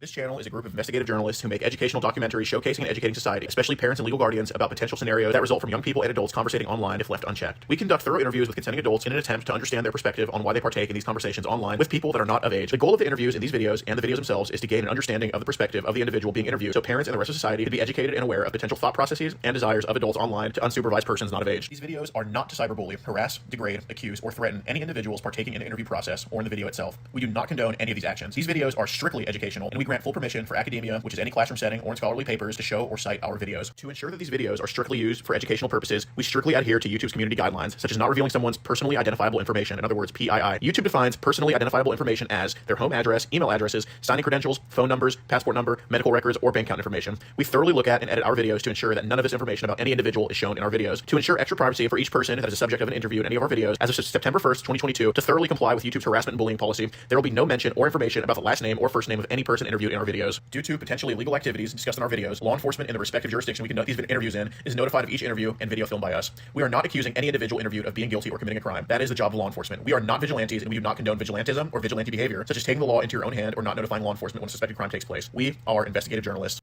This channel is a group of investigative journalists who make educational documentaries showcasing and educating society, especially parents and legal guardians, about potential scenarios that result from young people and adults conversating online if left unchecked. We conduct thorough interviews with consenting adults in an attempt to understand their perspective on why they partake in these conversations online with people that are not of age. The goal of the interviews in these videos and the videos themselves is to gain an understanding of the perspective of the individual being interviewed, so parents and the rest of society can be educated and aware of potential thought processes and desires of adults online to unsupervised persons not of age. These videos are not to cyberbully, harass, degrade, accuse, or threaten any individuals partaking in the interview process or in the video itself. We do not condone any of these actions. These videos are strictly educational, and we grant full permission for academia, which is any classroom setting or in scholarly papers, to show or cite our videos. To ensure that these videos are strictly used for educational purposes, we strictly adhere to YouTube's community guidelines, such as not revealing someone's personally identifiable information, in other words, PII. YouTube defines personally identifiable information as their home address, email addresses, signing credentials, phone numbers, passport number, medical records, or bank account information. We thoroughly look at and edit our videos to ensure that none of this information about any individual is shown in our videos. To ensure extra privacy for each person that is a subject of an interview in any of our videos, as of September 1st, 2022, to thoroughly comply with YouTube's harassment and bullying policy, there will be no mention or information about the last name or first name of any person interviewed in our videos. Due to potentially illegal activities discussed in our videos, law enforcement in the respective jurisdiction we conduct these interviews in is notified of each interview and video filmed by us. We are not accusing any individual interviewed of being guilty or committing a crime. That is the job of law enforcement. We are not vigilantes, and we do not condone vigilantism or vigilante behavior, such as taking the law into your own hand or not notifying law enforcement when a suspected crime takes place. We are investigative journalists.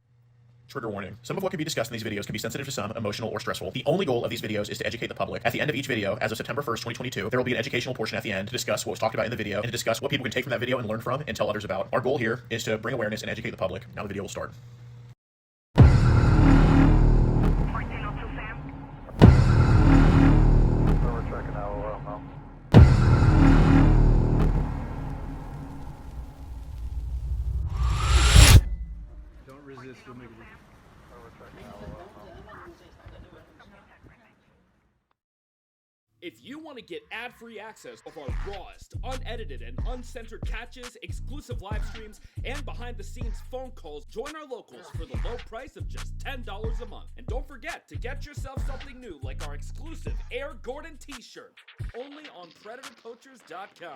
Trigger warning. Some of what can be discussed in these videos can be sensitive to some, emotional, or stressful. The only goal of these videos is to educate the public. At the end of each video, as of September 1st, 2022, there will be an educational portion at the end to discuss what was talked about in the video and to discuss what people can take from that video and learn from and tell others about. Our goal here is to bring awareness and educate the public. Now the video will start. If you want to get ad-free access of our rawest, unedited, and uncensored catches, exclusive live streams, and behind-the-scenes phone calls, join our locals for the low price of just $10 a month. And don't forget to get yourself something new like our exclusive Air Gordon t-shirt, only on PredatorPoachers.com.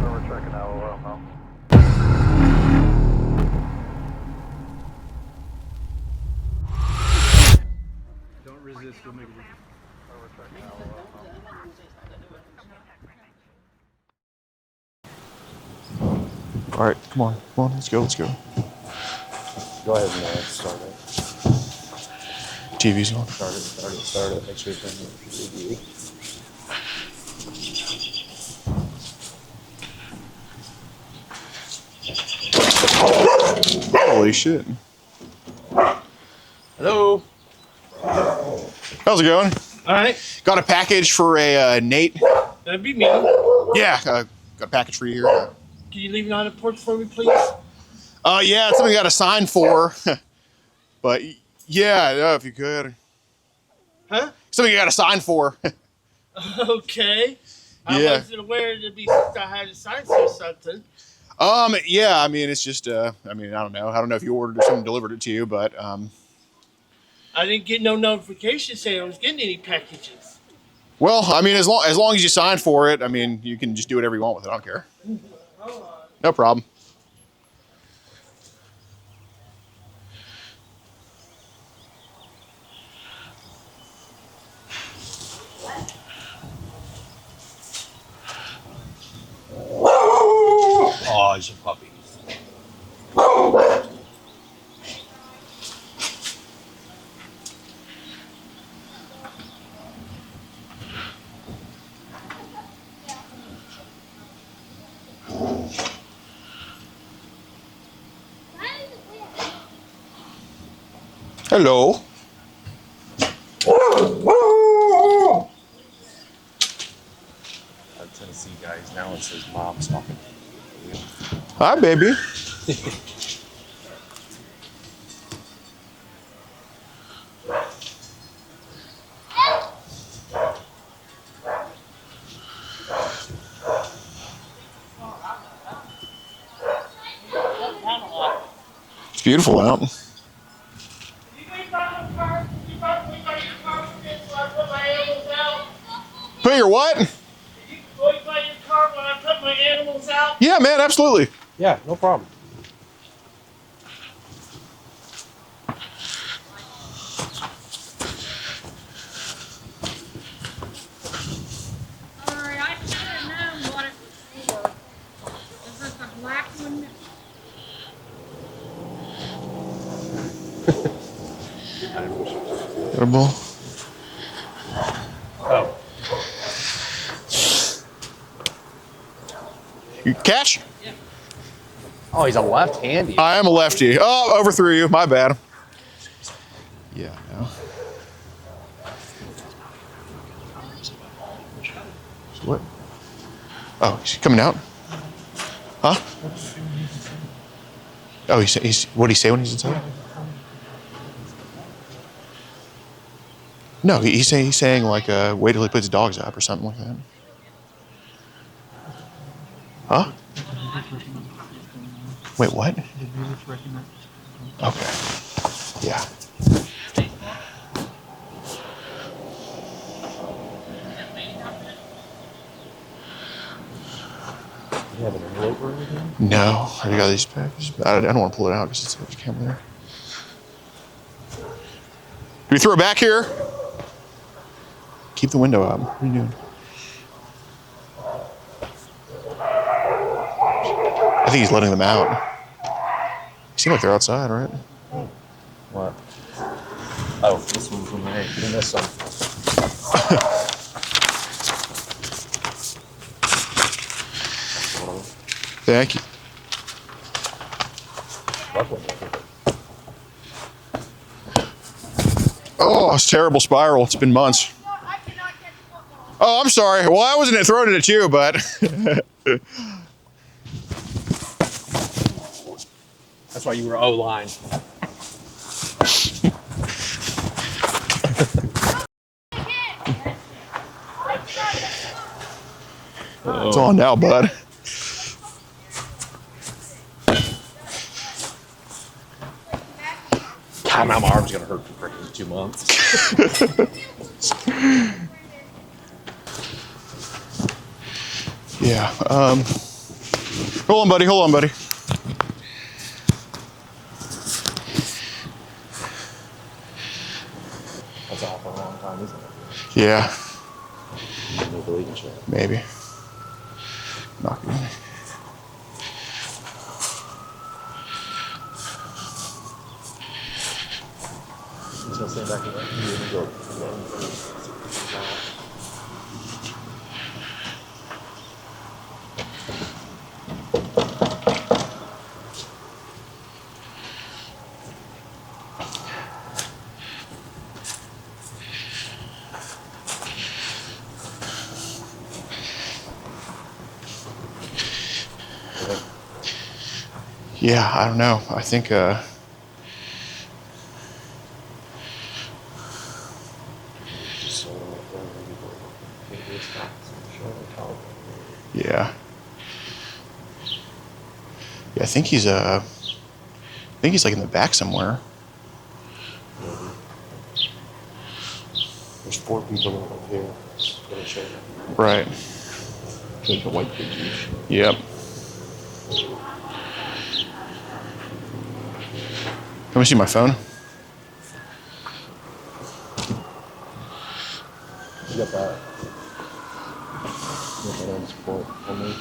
We're checking out now. Don't resist, we'll make it. We're checking out All right, come on, let's go. Go ahead and start it. TV's on. Start it. Make sure it's in review. Holy shit. Hello. How's it going? All right. Got a package for a Nate. That'd be me. Yeah, got a package for you here. Can you leave it on the porch for me, please? Yeah, it's something I got to sign for. But yeah, if you could. Huh? Something you got to sign for. Okay. I Yeah. wasn't aware to be I had to sign for something. Yeah, I mean, it's just, I don't know. I don't know if you ordered or someone delivered it to you, but, I didn't get no notification saying I was getting any packages. well, I mean, as long as you sign for it, I mean, you can just do whatever you want with it. I don't care. Hold on. No problem. Oh, it's your puppies. Hello. Tennessee guys now it says mom's talking. Hi, baby. It's beautiful out. Put your what? Yeah, man, absolutely. Yeah, no problem. Alright, I Edible. Oh. You catch? Oh, he's a left-handy. I am a lefty. Oh, overthrew you. My bad. Yeah, no. What? Oh, he's coming out? Huh? Oh, he's what did he say when he's inside? No, he's saying like wait till he puts his dogs up or something like that. Huh? Wait, what? Okay. Yeah. You have an envelope or anything? No, I got these packages. I don't want to pull it out because it's a camera there. Do we throw it back here? Keep the window up. What are you doing? I think he's letting them out. They seem like they're outside, right? What? Oh, this one's from me. You missed some. Thank you. Oh, it's a terrible spiral. It's been months. Oh, I'm sorry. Well, I wasn't throwing it at you, but. That's why you were O-line. It's on now, bud. God, now my arm's gonna hurt for freaking 2 months. Yeah. Hold on, buddy. Hold on, buddy. That's off for a long time, isn't it? Yeah. No deleting shit. Maybe. Not good. He's gonna stand back in there. You're gonna go. Yeah, I don't know. I think yeah. Yeah, I think he's like in the back somewhere. There's 4 people up here. Gonna show you. Right. Take a white page each. Yep. Can we see my phone? You got that? You got that on support for me?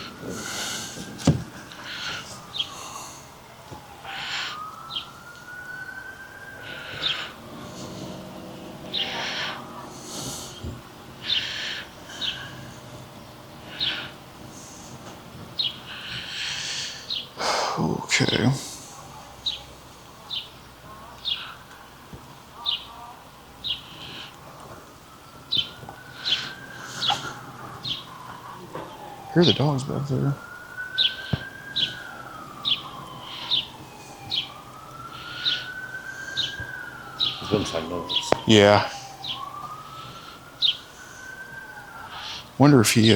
Okay. Here are the dogs back there. He's inside notes. Yeah. Wonder if he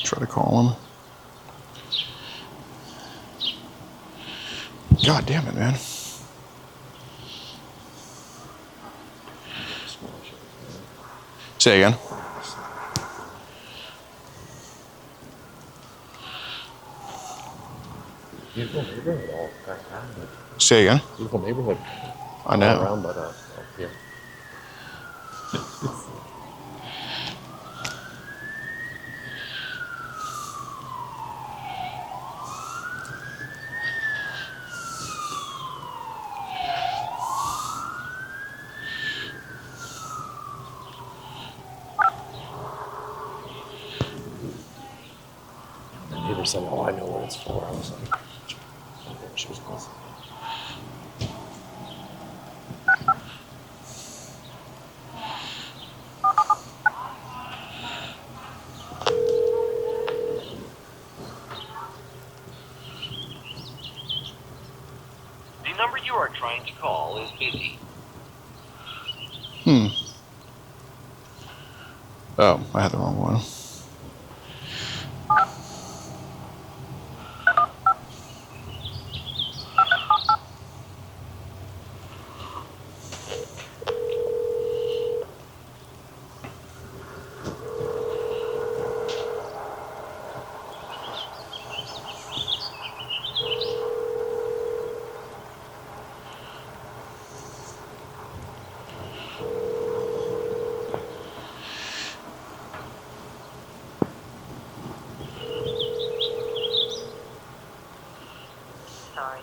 try to call him. God damn it, man. Say again. Beautiful neighborhood all back down. Say again. Beautiful neighborhood. I know. All around, but up here. was like, oh, I know what it's for. I was like, she was close. The number you are trying to call is busy. Oh, I had the wrong one. Sorry.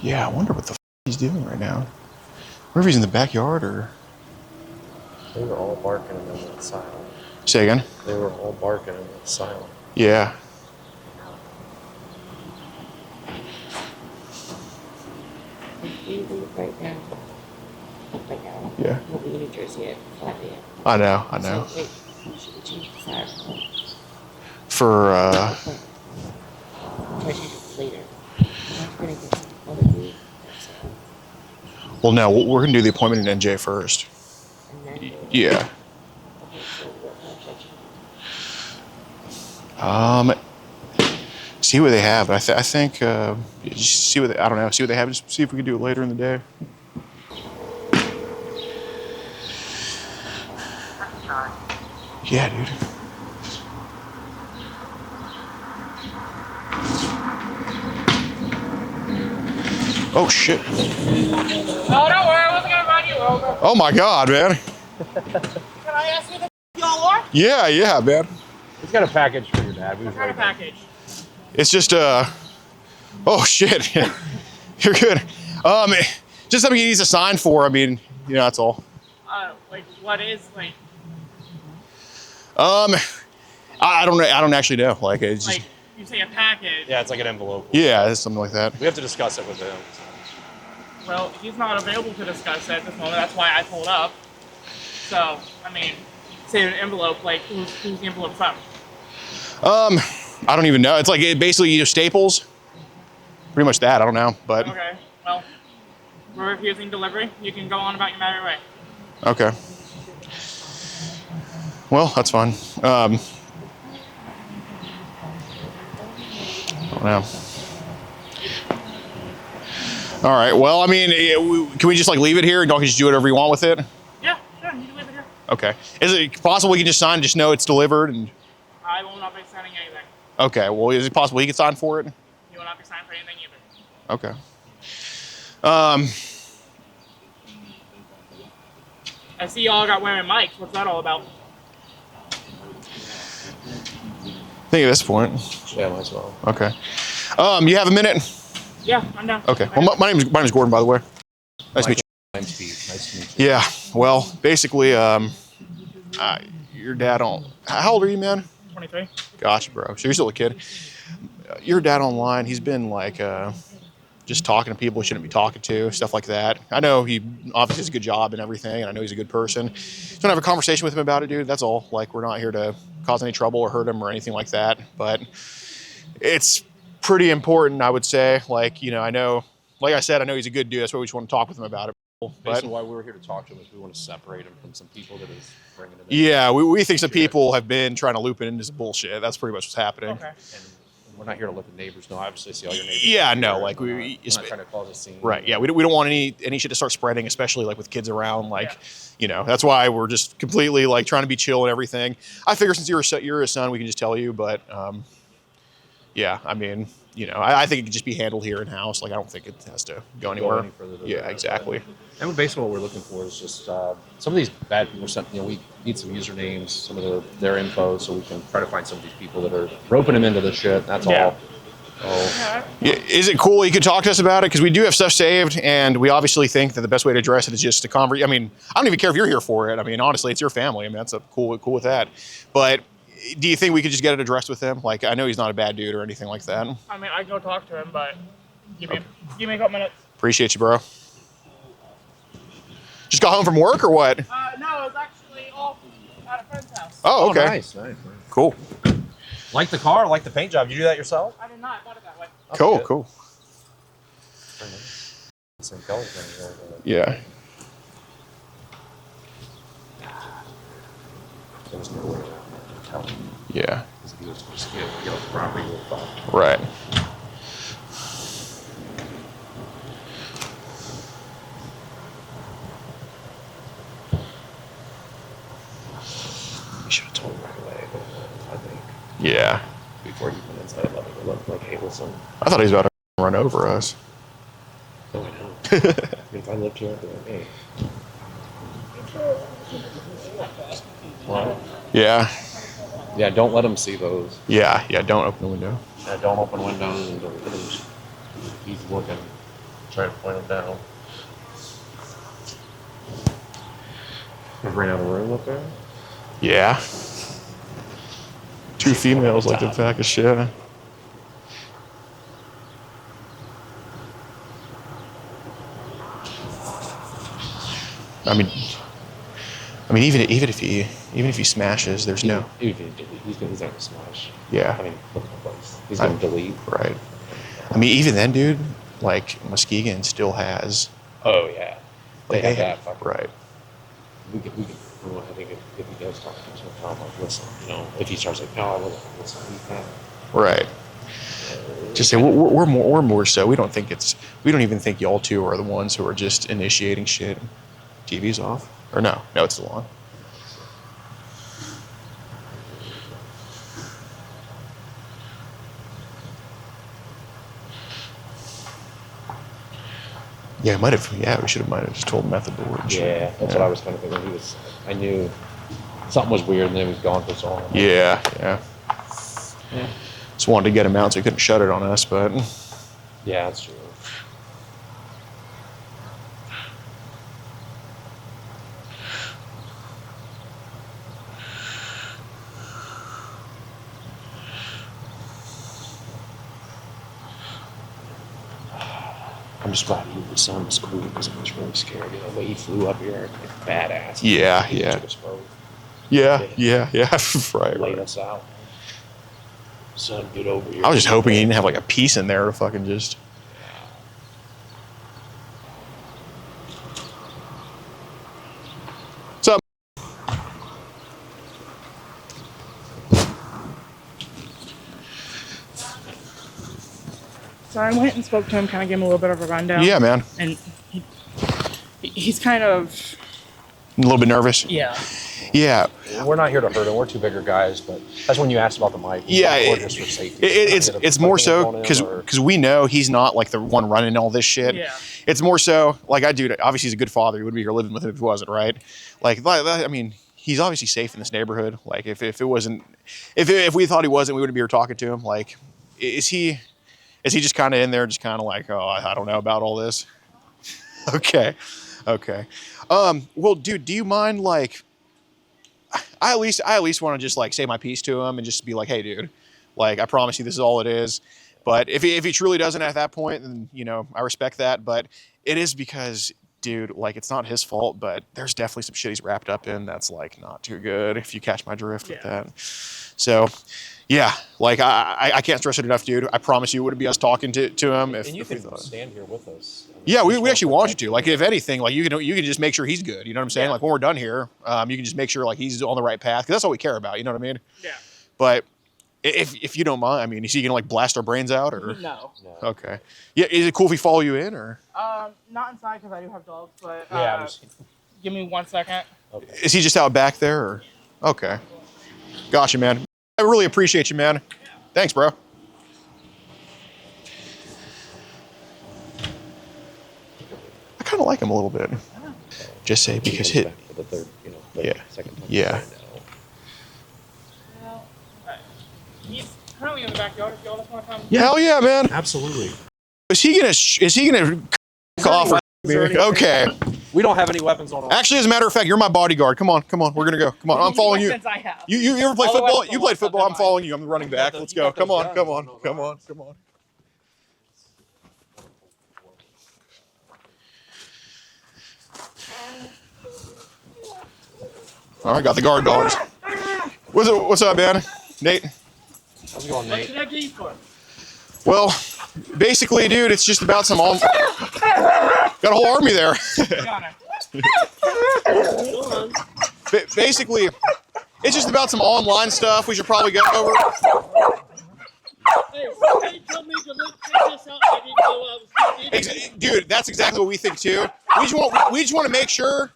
Yeah, I wonder what the he's doing right now. I wonder if he's in the backyard or... They were all barking and then went silent. Say again? They were all barking and went silent. Yeah. Right now. Right now. Yeah. Won't be in New Jersey yet. Flat yet. I know. So, wait, you should change the siren. For, Try to change it later. We're gonna get some other news. well, no, we're going to do the appointment in NJ first. And then Yeah. okay, so what should I change? See what they have. I think, just see what they, I don't know, see what they have. Just see if we can do it later in the day. Sorry. Yeah, dude. Oh, shit. Oh, don't worry, I wasn't gonna run you over. Oh, my God, man. Can I ask you who y'all are? Yeah, man. He's got a package for your dad. What kind of package? It's just, oh, shit. You're good. Just something he needs to sign for. I mean, you know, that's all. Like, what is, like, I don't actually know. Like, it's just, like, you say a package. Yeah, it's like an envelope. yeah, it's something like that. We have to discuss it with him. Well, he's not available to discuss it at this moment. That's why I pulled up. So, I mean, say an envelope, like, who's the envelope from? I don't even know. It's like basically you know, Staples. Pretty much that. I don't know, but Okay, well, we're refusing delivery. You can go on about your merry way. okay. Well, that's fine. I don't know. All right. Well, I mean, can we just like leave it here and y'all can just do whatever you want with it? Yeah, sure, you can leave it here. Okay. Is it possible we can just sign, just know it's delivered? And I will not be signing anything. okay. Well, is it possible he can sign for it? You will not be signing for anything either. Okay. I see y'all got wearing mics. What's that all about? I think at this point. Yeah, might as well. Okay. You have a minute? Yeah, I'm down. Okay. Well, my name's Gordon, by the way. Nice to meet you. Mine's Pete. Nice to meet you. Yeah. Well, basically, your dad on. How old are you, man? 23. Gotcha, bro. So you're still a kid. Your dad online. He's been like just talking to people he shouldn't be talking to, stuff like that. I know he obviously does a good job and everything, and I know he's a good person. Just want to have a conversation with him about it, dude. That's all. Like, we're not here to cause any trouble or hurt him or anything like that. But it's pretty important, I would say. Like, you know, I know, like I said, I know he's a good dude. That's why we just want to talk with him about it. But Basically, why we were here to talk to him is we want to separate him from some people that is bringing it in. yeah, we think some people have been trying to loop it into some bullshit. That's pretty much what's happening. Okay. And we're not here to let the neighbors know. Obviously, see all your neighbors. Yeah, here. no, like We're we, not trying to cause a scene. right. Yeah, we don't want any shit to start spreading, especially like with kids around. Like, you know, that's why we're just completely like trying to be chill and everything. I figure since you're a son, we can just tell you. But yeah, I mean, you know, I think it could just be handled here in house. Like, I don't think it has to go anywhere. any further than Yeah, that. exactly. And basically, what we're looking for is just some of these bad people. We need some usernames, some of their info, so we can try to find some of these people that are roping them into this shit. That's Yeah. all. Oh, Yeah, is it cool you could talk to us about it? Because we do have stuff saved, and we obviously think that the best way to address it is just to convert. I mean, I don't even care if you're here for it. I mean, honestly, it's your family. I mean, that's cool with that. But do you think we could just get it addressed with him? Like, I know he's not a bad dude or anything like that. I mean, I can go talk to him, but give me a couple minutes. Appreciate you, bro. Just got home from work or what? No, I was actually off at a friend's house. Oh, okay. Nice. Cool. Like the car, like the paint job. You do that yourself? I did not. I bought it that way. Cool, good. cool. Same color. Yeah. There's no way to tell him. Yeah. He was just get the property real fast. Right. You should have told him right away, I think. Yeah. Before he went inside, I let him like, hey, listen. I thought he was about to run over us. No, I know. If I lived here, I'd be like, hey. What? Yeah. Yeah, don't let him see those. Yeah. Don't open the window. Yeah, don't open windows and don't let him. He's looking. Try to point him down. We ran out of room up there. Yeah. 2 females like the pack of shit. I mean, even if he smashes, there's no. He's not gonna smash. Yeah. I mean, look at the place. He's gonna delete. Right. I mean, even then, dude, like Muskegon still has. Oh yeah. They have that. Fucking, right. We can. Well, I think if he does talk to him, I'm like, listen, if he starts like, no, I will listen. He can't. Right. Just say we're more so. We don't even think y'all two are the ones who are just initiating shit. TV's off, or no, it's still on. Yeah, we should have just told him at the door. Yeah, that's what I was kind of thinking. I knew something was weird, and then he was gone for so long. Yeah. Just wanted to get him out so he couldn't shut it on us, but. Yeah, that's true. I'm just glad his son was cool because I was really scared. But he flew up here like badass. Yeah. Right. Laid us out. Son, get over here. I was just hoping he didn't have like a piece in there to fucking just. What's up? So I went and spoke to him, kind of gave him a little bit of a rundown. Yeah, man. And he's kind of. A little bit nervous. Yeah. Yeah. We're not here to hurt him. We're 2 bigger guys, but that's when you asked about the mic. Yeah, or just for safety. it's more so because we know he's not like the one running all this shit. Yeah. It's more so like obviously he's a good father. He wouldn't be here living with him if he wasn't, right? Like I mean, he's obviously safe in this neighborhood. Like if it wasn't, if we thought he wasn't, we wouldn't be here talking to him. Like, is he just kind of in there, just kind of like, oh, I don't know about all this. Okay. Well, dude, do you mind like? I at least want to just like say my piece to him and just be like, hey, dude, like I promise you this is all it is. But if he truly doesn't at that point, then I respect that. But it is because, dude, like it's not his fault, but there's definitely some shit he's wrapped up in that's like not too good. If you catch my drift with that. So, yeah, like I can't stress it enough, dude. I promise you, it wouldn't be us talking to him if. And you if we can thought. stand here with us. Yeah, we actually want you to. Like, if anything, like you can just make sure he's good. You know what I'm saying? Yeah. Like when we're done here, you can just make sure like he's on the right path because that's all we care about. You know what I mean? Yeah. But if you don't mind, I mean, is he gonna like blast our brains out or? No. Okay. Yeah. Is it cool if we follow you in or? Not inside because I do have dogs, but Yeah. give me 1 second. Okay. Is he just out back there or? Okay. Gotcha, man. I really appreciate you, man. Thanks, bro. I kind of like him a little bit. Just say because He comes back for the third, second time. Yeah. Well, he's currently in the backyard. If y'all just want to come. Hell yeah, man. Absolutely. Is he gonna cough or? Okay. We don't have any weapons on us. Actually, as a matter of fact, you're my bodyguard. Come on, we're gonna go. Come on, I'm following you. Weapons I have. You ever play All the football? weapons You are played locked up football. in I'm mine. following you. I'm the running back. Let's go. Come on. All right, got the guard dogs. What's up, man? Nate? How's it going, What Nate? can I do for? Well, basically, dude, it's just about some got a whole army there. Basically, it's just about some online stuff we should probably go over. Hey, somebody told me to look check this out. I didn't know I was getting it. Dude, that's exactly what we think too. We just want to make sure,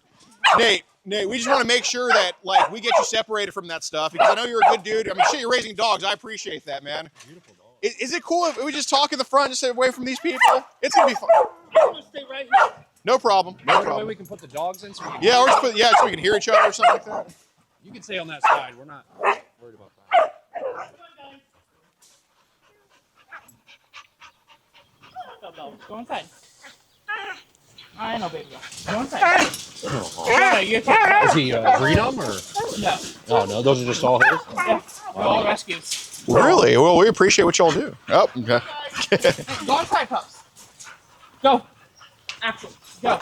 Nate, we just want to make sure that like we get you separated from that stuff because I know you're a good dude. I mean, shit, you're raising dogs. I appreciate that, man. Beautiful dog. Is it cool if we just talk in the front, just stay away from these people? It's gonna be fun. I'm gonna stay right here. No problem. Is there a way we can put the dogs in so we can Yeah, or so we can hear each other or something like that. You can stay on that side. We're not worried about that. Go inside. I know, baby. Go inside. No, you can't. Is he breed them or? No. Oh no, those are just all his. Yeah. We're all rescues. Really? Well, we appreciate what y'all do. Oh, okay. Go inside, pups. Go. Axel, go.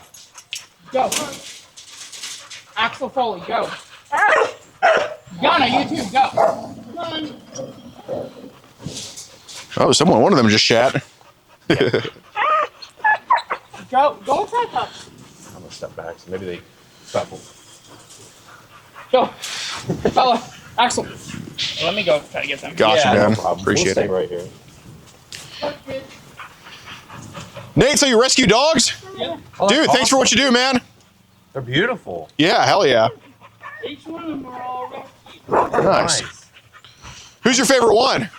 Go. Axel Foley, go. Yana, you too, go. Oh, one of them just shat. Go inside, pups. I'm gonna step back, so maybe they couple. Go. Bella, Axel. Let me go try to get them. Gotcha, man. No problem. Appreciate We'll it. stay right here. Nate, so you rescue dogs? Yeah. Oh, Dude, that's thanks for what you do, man. They're beautiful. Yeah, hell yeah. Each one of them are all rescued. Nice. Who's your favorite one?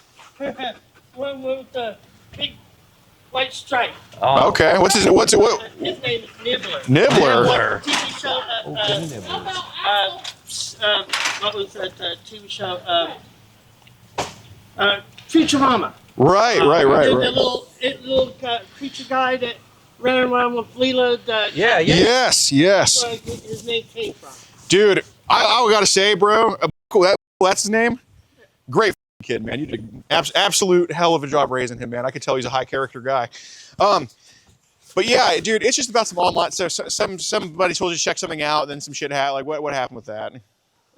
One with the big white stripe. Oh, Okay, what? His name is Nibbler. Nibbler. TV show. good nibblers. What was that TV show? Futurama. Right. The little creature guy that ran around with Leela. Yeah. Yes. That's where his name came from. Dude, I gotta say, bro, that's his name. Great kid, man. You did absolute hell of a job raising him, man. I could tell he's a high character guy. But yeah, dude, it's just about some online stuff. Somebody told you to check something out, then some shit happened. Like what happened with that?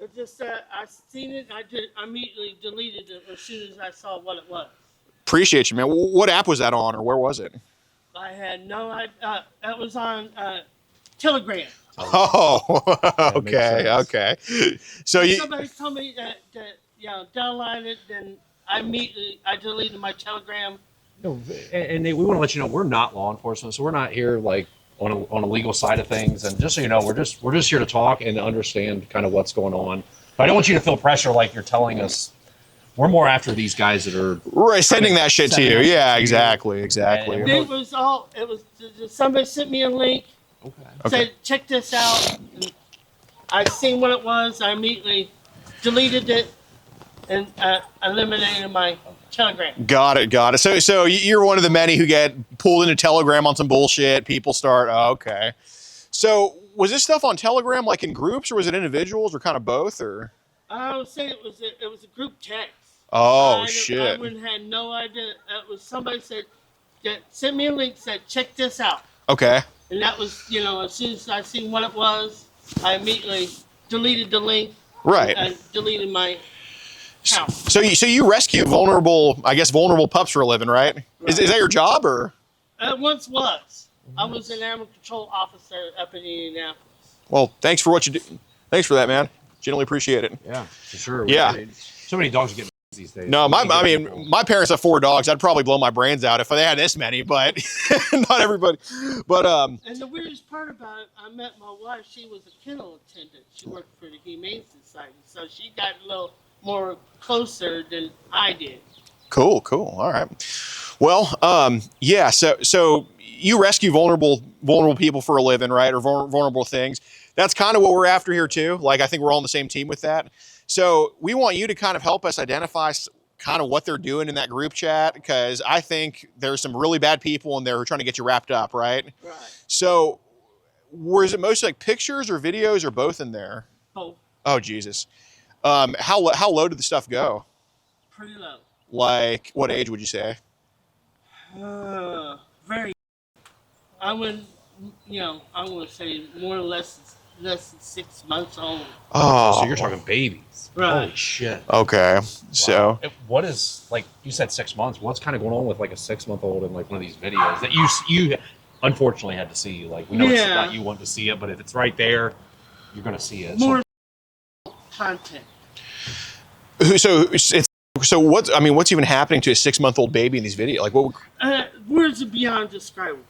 It just I seen it. I immediately deleted it as soon as I saw what it was. Appreciate you, man. What app was that on, or where was it? I had no idea. It was on Telegram. Oh, okay. So Somebody told me that download it, then I deleted my Telegram. No, and we want to let you know we're not law enforcement, so we're not here like on a legal side of things. And just so you know, we're just here to talk and to understand kind of what's going on. But I don't want you to feel pressure like you're telling us. We're more after these guys that are right sending that shit to you. Yeah, exactly. And It was somebody sent me a link. Okay. Said check this out. And I seen what it was. I immediately deleted it and eliminated my Telegram. Got it. So you're one of the many who get pulled into Telegram on some bullshit. People start. Oh, okay. So was this stuff on Telegram like in groups, or was it individuals, or kind of both, or? I would say it was a group text. Oh I shit. had no idea. It was somebody sent me a link, said check this out. Okay. And that was, as soon as I seen what it was, I immediately deleted the link. Right. And deleted my account. So you rescue vulnerable pups for a living, right? Is that your job, or? It once was. I was an animal control officer up in Indianapolis. Well, thanks for what you do. Thanks for that, man. Genuinely apprate it. Yeah, for sure. Yeah. So many dogs are getting these days. No, my parents have 4 dogs. I'd probably blow my brains out if they had this many, but not everybody. But And the weirdest part about it, I met my wife. She was a kennel attendant. She worked for the Humane Society, so she got a little more closer than I did. Cool. All right. Well, yeah. So you rescue vulnerable people for a living, right? Or vulnerable things. That's kind of what we're after here too. Like I think we're all on the same team with that. So we want you to kind of help us identify kind of what they're doing in that group chat, because I think there's some really bad people in there who are trying to get you wrapped up, right? Right. So Was it mostly like pictures or videos or both in there? Both. Oh Jesus. How low did the stuff go? Pretty low. Like what age would you say? Very. I would, I would say more or less than 6 months old. Oh, So you're talking babies. Right. Holy shit. okay. So What is, like, you said 6 months. What's kind of going on with, like, a 6-month-old in, like, one of these videos that you unfortunately had to see? Like, we know it's not you want to see it, but if it's right there, you're going to see it. More content. So what's even happening to a 6-month-old baby in these videos? Like what? Words are beyond describable.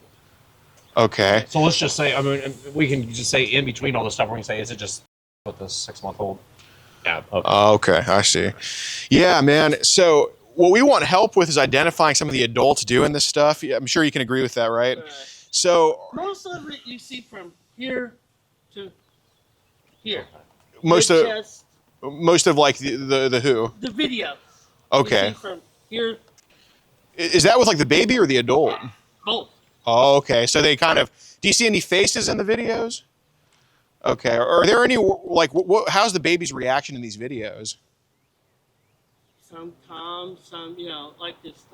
Okay. So let's just say, I mean, we can just say in between all the stuff, we're going to say, is it just with this 6-month-old? Yeah. Okay. Okay, I see. Yeah, man. So what we want help with is identifying some of the adults doing this stuff. Yeah, I'm sure you can agree with that, right? So Most of it you see from here to here. most The of chest, like the who? the video. Okay. You see from here, Is that with like the baby or the adult? both. Oh, okay. So they kind of. Do you see any faces in the videos? Okay. Are there any like how's the baby's reaction in these videos? Some calm, some like it's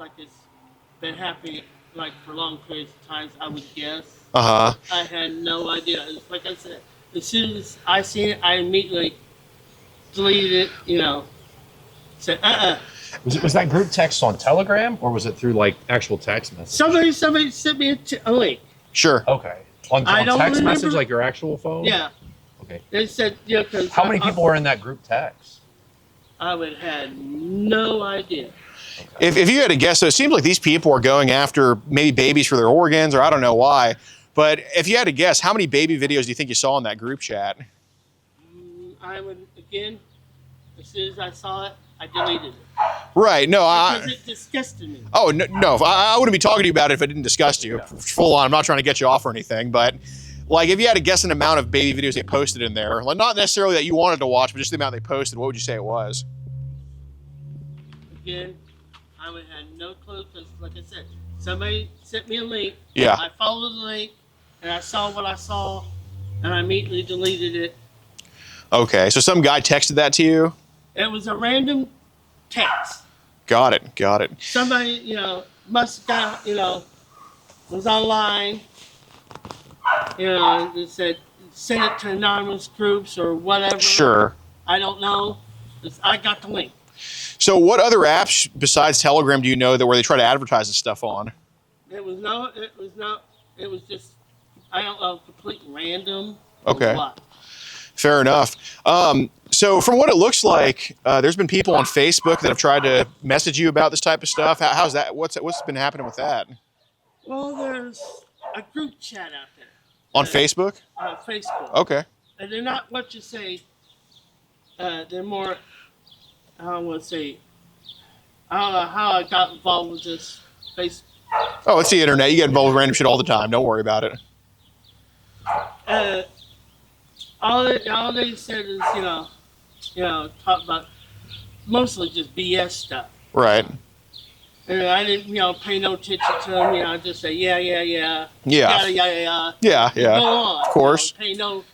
been happening like for long periods of times. I would guess. Uh huh. I had no idea. It's like I said, as soon as I seen it, I immediately deleted it. Said Was that group text on Telegram, or was it through, like, actual text message? Somebody sent me a link. Sure. Okay. On I don't text remember. message, like your actual phone? Yeah. Okay. They said because How many people were in that group text? I would have had no idea. If you had to guess, so it seems like these people are going after maybe babies for their organs, or I don't know why. But if you had to guess, how many baby videos do you think you saw in that group chat? I would again, as soon as I saw it, I deleted it Right. No. because it disgusted me. Oh no! I wouldn't be talking to you about it if it didn't disgust you. Full on. I'm not trying to get you off or anything, but like if you had to guess an amount of baby videos they posted in there, like not necessarily that you wanted to watch, but just the amount they posted, what would you say it was? Again, I would have had no clue because, like I said, somebody sent me a link. Yeah. I followed the link, and I saw what I saw, and I immediately deleted it. Okay, so some guy texted that to you. It was a random text. Got it. Got it. Somebody, must have got, was online, and said send it to anonymous groups or whatever. Sure. I don't know. I got the link. So what other apps besides Telegram do you know that where they try to advertise this stuff on? It was just, I don't know, complete random. or Okay. what. Fair enough. So from what it looks like, there's been people on Facebook that have tried to message you about this type of stuff. How's that? What's been happening with that? Well, there's a group chat out there. On Facebook? On Facebook. Okay. And they're not what you say. They're more, I want to say, I don't know how I got involved with this Facebook. Oh, it's the internet. You get involved with random shit all the time. Don't worry about it. All they said is, talk about mostly just BS stuff. Right. And I didn't, pay no attention to them. I just say, yeah. Yeah. Yada. Yeah. Yeah. Go on. Of course. Pay no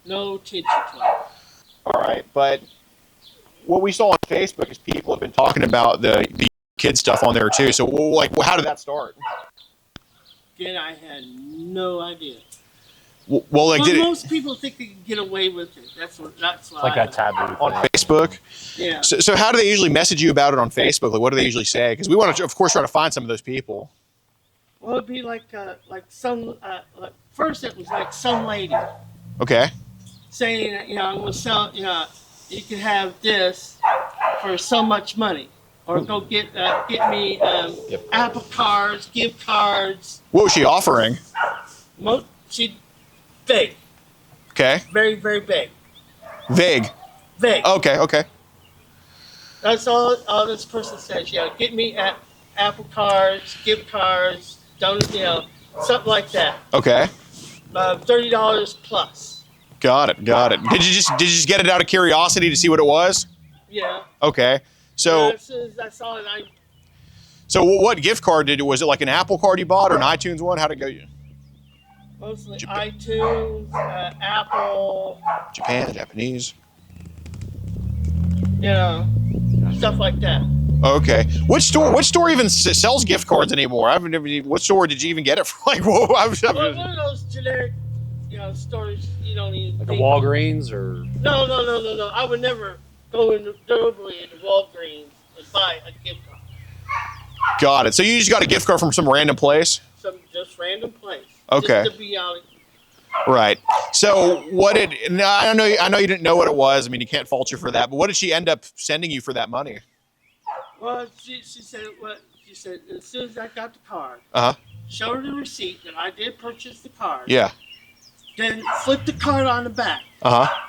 attention to them. All right. But what we saw on Facebook is people have been talking about the kid stuff on there too. So, how did that start? Again, I had no idea. Well, Most people think they can get away with it. That's what Like that taboo on thing. Facebook? Yeah. So how do they usually message you about it on Facebook? Like, what do they usually say? Because we want to, of course, try to find some of those people. Well, it'd be like some, first it was like some lady Okay. saying, I'm going to sell, you can have this for so much money. Or go get me Apple cards, gift cards. What was she offering? She big. Okay. Very, very big. Vague. Big. Okay. That's all this person says. Get me Apple cards, gift cards, something like that. Okay. $30 plus. Got it. Did you just get it out of curiosity to see what it was? Yeah. Okay. So As soon as I saw it, what gift card was it? Like an Apple card you bought or an iTunes one? How'd it go? Mostly Japan. iTunes, Apple, Japan, Japanese. you know, stuff like that. Okay. Which store even sells gift cards anymore? I haven't never. What store did you even get it from? Like, whoa, Well, one of those generic, stores you don't even Like a think. Walgreens or No. I would never go deliberately into Walgreens and buy a gift card. Got it. So you just got a gift card from some random place? Some just random place. Okay. Just to be out. Right. So what did? No, I know you didn't know what it was. I mean, you can't fault you for that. But what did she end up sending you for that money? Well, she said what she said as soon as I got the card. Uh huh. Show her the receipt that I did purchase the card. Yeah. Then flip the card on the back Uh huh.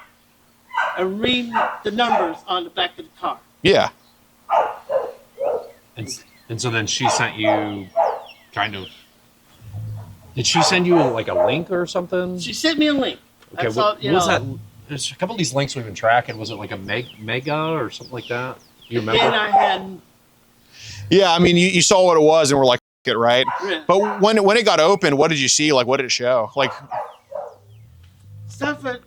and read the numbers on the back of the card. Yeah. and so then she sent you kind of. Did she send you like a link or something? She sent me a link. Okay, That's what all, was that? There's a couple of these links we've been tracking. Was it like a mega or something like that? You remember? Then I had Yeah. I mean, you saw what it was and were like, it right. Yeah. But when it got open, what did you see? Like, what did it show? Like, stuff that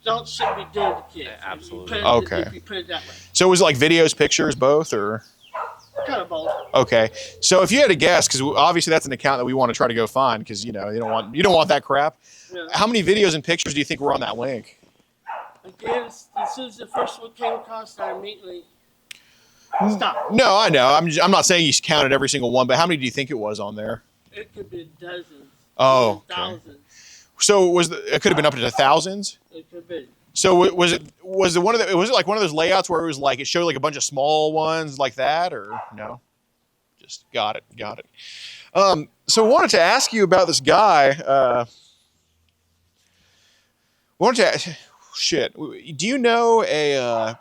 adults shouldn't be doing to kids. Yeah, absolutely. If you Okay. If you put it that way, so was it like videos, pictures, both, or? kind of both. Okay. So if you had to guess, because obviously that's an account that we want to try to go find, because you don't want that crap. Yeah. How many videos and pictures do you think were on that link? Again, as soon as the first one came across, I immediately stopped. No, I know. I'm not saying you counted every single one, but how many do you think it was on there? It could be dozens. Oh, okay. Thousands. So it could have been up to thousands. It could be. So was it like one of those layouts where it was like it showed like a bunch of small ones like that, or no? Just got it. So I wanted to ask you about this guy. Do you know a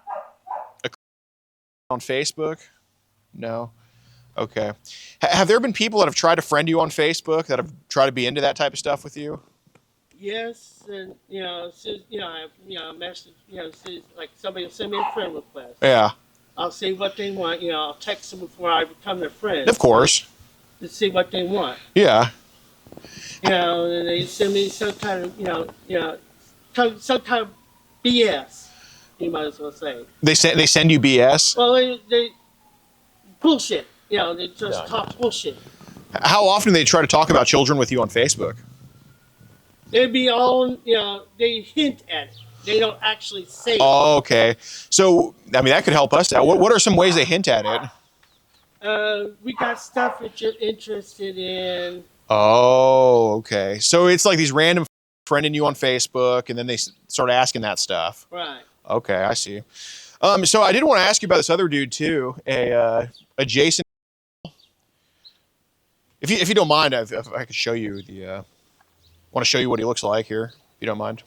on Facebook? No. Okay. Have there been people that have tried to friend you on Facebook that have tried to be into that type of stuff with you? Yes, and I message, like somebody will send me a friend request. Yeah. I'll see what they want. I'll text them before I become their friend. Of course. To see what they want. Yeah. And they send me some kind of, some kind of BS. You might as well say. They send you BS. Well, they bullshit. They just talk bullshit. How often do they try to talk about children with you on Facebook? They'd be all, they hint at it. They don't actually say it. Oh, okay. So, I mean, that could help us out. What are some ways they hint at it? We got stuff that you're interested in. Oh, okay. So it's like these random friending you on Facebook, and then they start asking that stuff. Right. Okay, I see. So I did want to ask you about this other dude too, a Jason. If you don't mind, if I could show you want to show you what he looks like here, if you don't mind.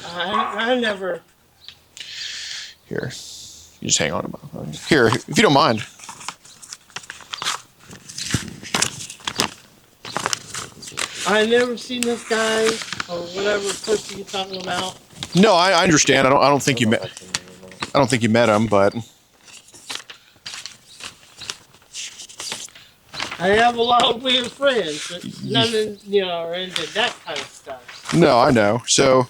I never. Here, you just hang on about here, if you don't mind. I never seen this guy or whatever person you're talking about. No, I understand. I don't think you met him, but I have a lot of weird friends, but none of are into that kind of stuff. no, I know. So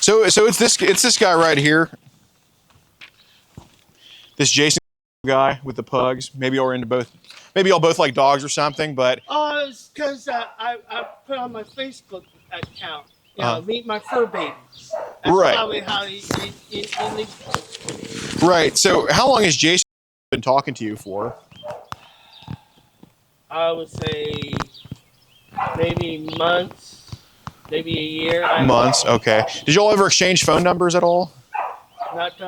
it's this guy right here. This Jason guy with the pugs. Maybe y'all are into both. Maybe y'all both like dogs or something, but It's because I put on my Facebook account, meet my fur babies. That's Right. probably how he right. So how long has Jason been talking to you for? I would say maybe months, maybe a year. Months. Okay. Did y'all ever exchange phone numbers at all? Not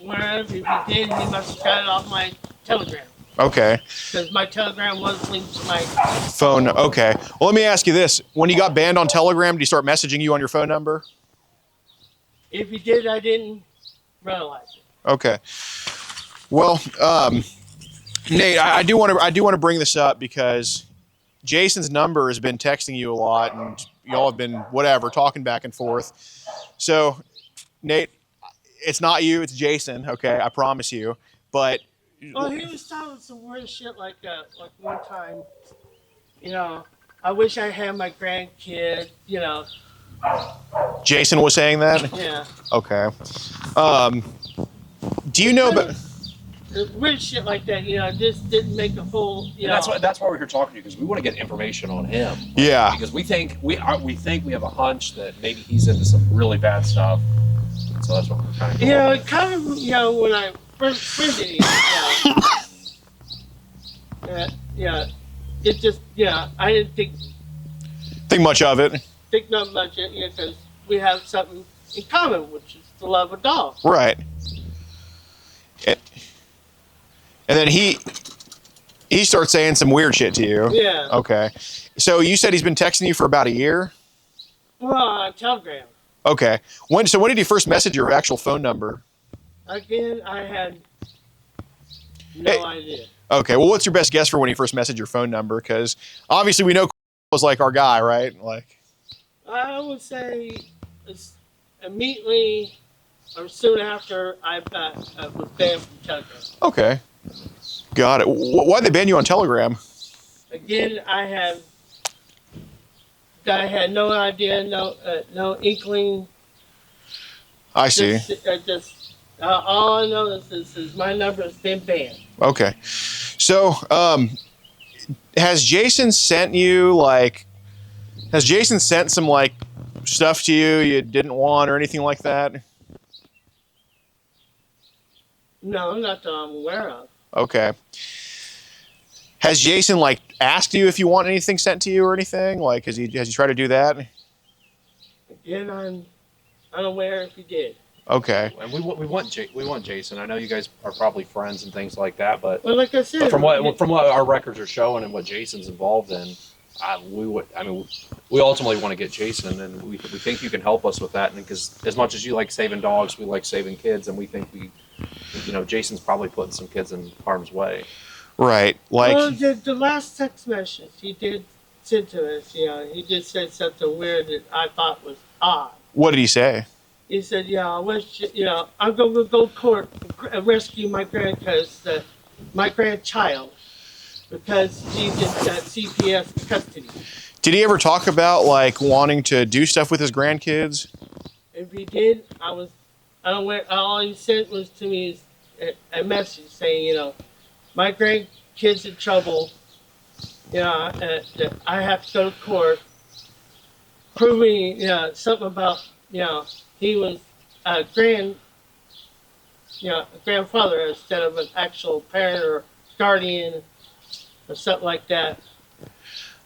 wherever. If he did, he must have got it off my Telegram. Okay. Because my Telegram was linked to my Phone. Okay. Well, let me ask you this: when you got banned on Telegram, did he start messaging you on your phone number? If he did, I didn't realize it. Okay. Well, Nate, I do want to bring this up because Jason's number has been texting you a lot, and y'all have been talking back and forth. So, Nate, it's not you, it's Jason. Okay, I promise you. But Well, he was talking some weird shit like one time, I wish I had my grandkid, Jason was saying that? yeah. Okay. Do you know about... Weird shit like that, just didn't make a full, And that's why we're here talking to you, because we want to get information on him. Yeah. Because we think we have a hunch that maybe he's into some really bad stuff. So that's what we're kind of doing. It kind of, when I first did it, it just, I didn't Think much of it. think not much, because we have something in common, which is the love of dogs. Right. And then he starts saying some weird shit to you. Yeah. Okay. So you said he's been texting you for about a year? Well, on Telegram. Okay. When did he first message your actual phone number? Again, I had no idea. Okay. Well, what's your best guess for when he first messaged your phone number? Because obviously we know was like our guy, right? Like. I would say it's immediately or soon after I was banned from Telegram. Okay. Got it. Why'd they ban you on Telegram? Again, I had no idea, no inkling. I see. All I know is my number has been banned. Okay. So, has Jason sent some like stuff to you didn't want or anything like that? No, not that I'm aware of. Okay. Has Jason like asked you if you want anything sent to you or anything? Like, has he tried to do that? Again, I'm unaware if he did. Okay. And we want Jason. I know you guys are probably friends and things like that, but Well, like I said, but from what our records are showing and what Jason's involved in, we ultimately want to get Jason, and we think you can help us with that. And because as much as you like saving dogs, we like saving kids, and we think Jason's probably putting some kids in harm's way. Right. Like. Well, the last text message he did send to us, he just said something weird that I thought was odd. What did he say? He said, I wish, I'm going to go to court and rescue my my grandchild, because she's in CPS custody. Did he ever talk about like wanting to do stuff with his grandkids? If he did, I don't know. All he sent was to me is a message saying, my grandkid's in trouble. That I have to go to court, proving, something about, he was a grandfather instead of an actual parent or guardian or something like that.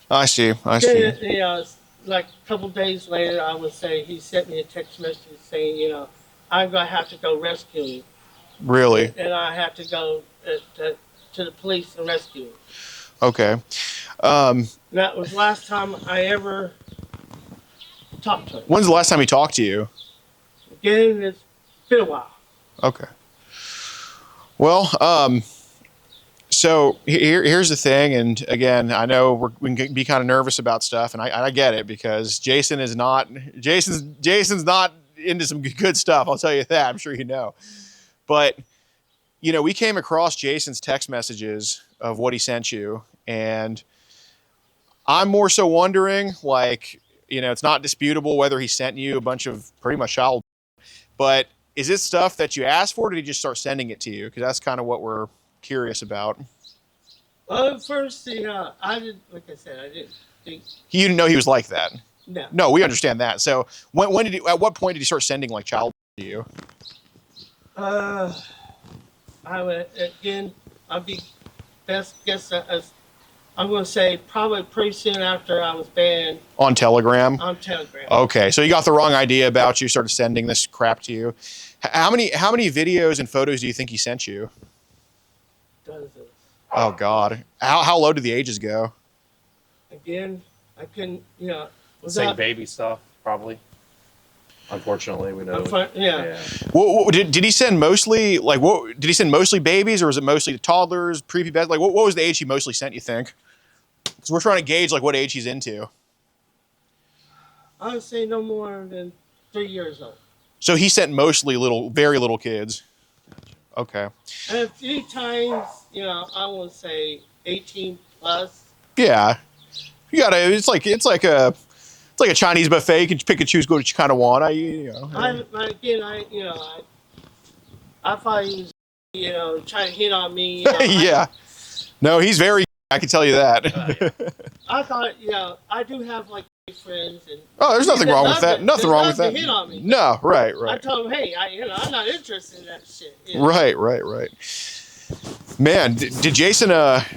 I see. Then, like a couple days later, I would say he sent me a text message saying, I'm going to have to go rescue him. Really? And I have to go to the police and rescue him. Okay. That was the last time I ever talked to him. When's the last time he talked to you? Again, it's been a while. Okay. Well, so here's the thing, and again, I know we can be kind of nervous about stuff, and I get it, because Jason's not into some good stuff. I'll tell you that. I'm sure you know. But we came across Jason's text messages of what he sent you, and I'm more so wondering, like, it's not disputable whether he sent you a bunch of pretty much child, but is it stuff that you asked for, or did he just start sending it to you? Because that's kind of what we're curious about. Well, at first, I didn't, like I said, I didn't think. You didn't know he was like that. No. No, we understand that. So at what point did he start sending like child to you? I would, again, I'd be best guess I'm going to say probably pretty soon after I was banned. On Telegram? On Telegram. Okay, so you got the wrong idea about you, started sending this crap to you. How many videos and photos do you think he sent you? Dozens. Oh, God. How low did the ages go? Again, I couldn't, Same baby stuff, probably. Unfortunately, we know. Yeah. What did he send mostly, like, did he send mostly babies, or was it mostly toddlers, prepubescent? Like, what was the age he mostly sent, you think? Because we're trying to gauge, like, what age he's into. I would say no more than 3 years old. So he sent mostly very little kids. Okay. And a few times, I would say 18 plus. Yeah. You gotta. It's like a Chinese buffet. You can pick and choose what you kind of want. I thought he was, trying to hit on me. Yeah. No, he's very. I can tell you that. I thought, I do have like friends and. Oh, there's nothing wrong with that. Nothing wrong with that. Hit on me. No, right. I told him, hey, I'm not interested in that shit. Right. Man, did Jason?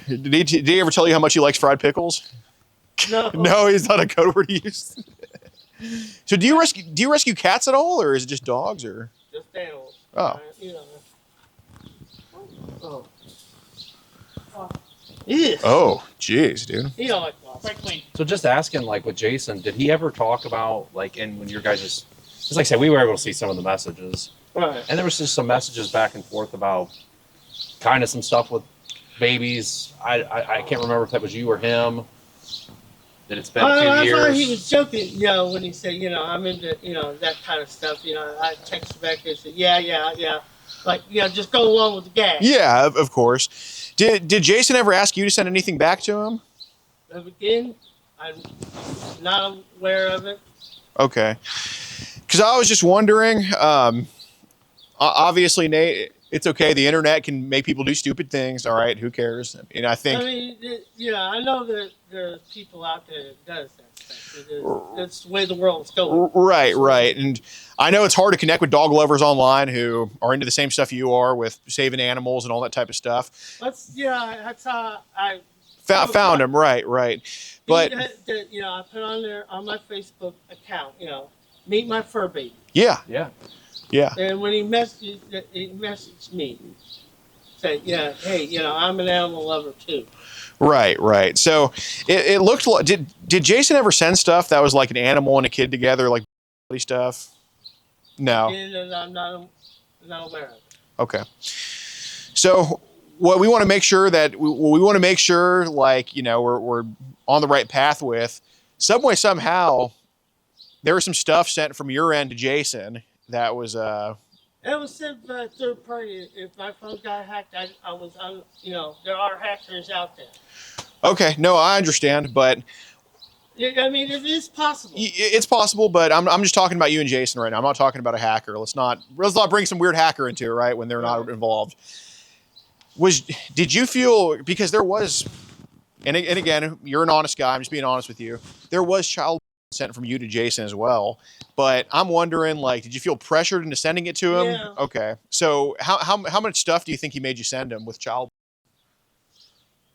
Did he ever tell you how much he likes fried pickles? No. No, he's not a code word he used. So do you rescue cats at all, or is it just dogs, or? Just animals. Oh. Yeah. Oh, jeez, dude. He don't like lost. Quite clean. So just asking, like with Jason, did he ever talk about like, and when your guys just like I said, we were able to see some of the messages, Right. and there was just some messages back and forth about kind of some stuff with babies. I can't remember if that was you or him. That it's been a few I years. thought he was joking, when he said, I'm into, that kind of stuff. I texted back and said, yeah. Like, just go along with the gag. Yeah, of course. Did Jason ever ask you to send anything back to him? Again, I'm not aware of it. Okay. Because I was just wondering, obviously, Nate, it's okay. The internet can make people do stupid things. All right, who cares? And I think. I mean, I know that there's people out there that does that stuff. That's the way the world's going. Right. And I know it's hard to connect with dog lovers online who are into the same stuff you are with saving animals and all that type of stuff. That's how I Found him, right. But I put on there on my Facebook account, meet my fur baby. yeah. And when he messaged me, said, hey, I'm an animal lover too. Right. So it looked like, did Jason ever send stuff that was like an animal and a kid together, like stuff? No. And I'm not aware of it. Okay. So what we want to make sure that we want to make sure, like, we're on the right path with some way, somehow there was some stuff sent from your end to Jason that was, It was sent by a third party. If my phone got hacked, I was on, there are hackers out there. okay. No, I understand, but I mean, it is possible. it's possible, but I'm just talking about you and Jason right now. I'm not talking about a hacker. Let's not bring some weird hacker into it, right? When they're not involved. Did you feel, because there was, and again, you're an honest guy, I'm just being honest with you, there was child sent from you to Jason as well, but I'm wondering, like, did you feel pressured into sending it to him? Yeah. Okay, so how much stuff do you think he made you send him with child?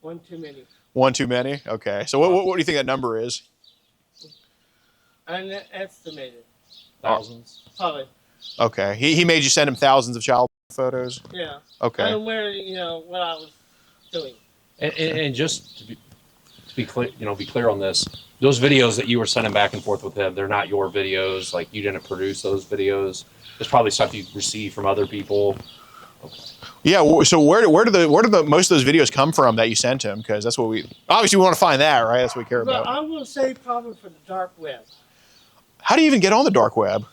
One too many. One too many? Okay, so what do you think that number is? Unestimated. Thousands. Probably. Okay, he made you send him thousands of child photos? Yeah. Okay. I'm aware, what I was doing. And just to be clear, be clear on this. Those videos that you were sending back and forth with him, they're not your videos. Like, you didn't produce those videos. It's probably stuff you received from other people. Okay. Yeah. So where do the most of those videos come from that you sent him? Because that's what we want to find that, right? That's what we care But about. I'm going to say probably for the dark web. How do you even get on the dark web?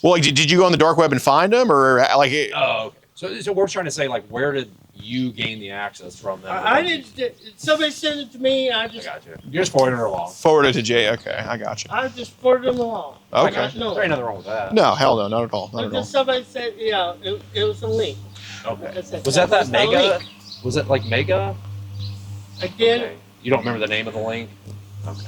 Well, like, did you go on the dark web and find them, or like? Oh, okay. So we're trying to say, like, where did you gain the access from them? I didn't. Somebody sent it to me. I I got you. You're just forwarding it along. Forward it to Jay. Okay, I got you. I just forwarded them along. Okay. No. There ain't nothing wrong with that. No, hell no, not at all. Not at all. Just somebody said, it was a link. Okay. That's it. Was that That's the Mega? link. Was it like Mega? Again, Okay. You don't remember the name of the link? Okay.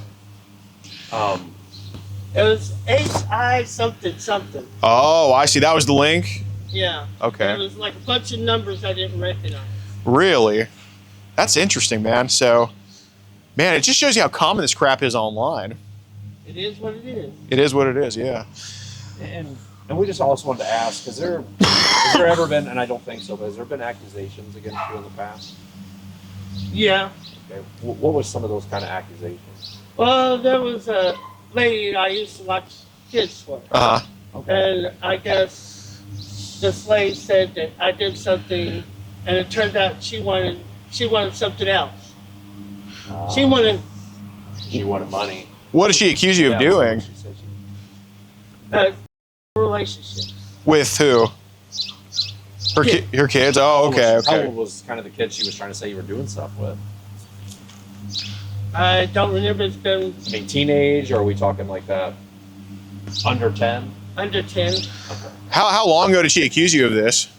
it was HI something. Oh, I see. That was the link. Yeah. Okay. It was like a bunch of numbers I didn't recognize. Really? That's interesting, man. So, man, it just shows you how common this crap is online. It is what it is. It is what it is. Yeah. And we just also wanted to ask, has there ever been, and I don't think so, but has there been accusations against you in the past? Yeah. Okay. What was some of those kind of accusations? Well, there was a lady I used to watch kids for. Uh-huh. And I guess this lady said that I did something, and it turned out she wanted something else. She wanted money. What did she accuse you of doing? She said a relationship. With who? Her kids? Oh, okay, How okay. old was kind of the kid she was trying to say you were doing stuff with? I don't remember. It's been I mean, teenage, or are we talking like that? Under 10? under 10. How long ago did she accuse you of this?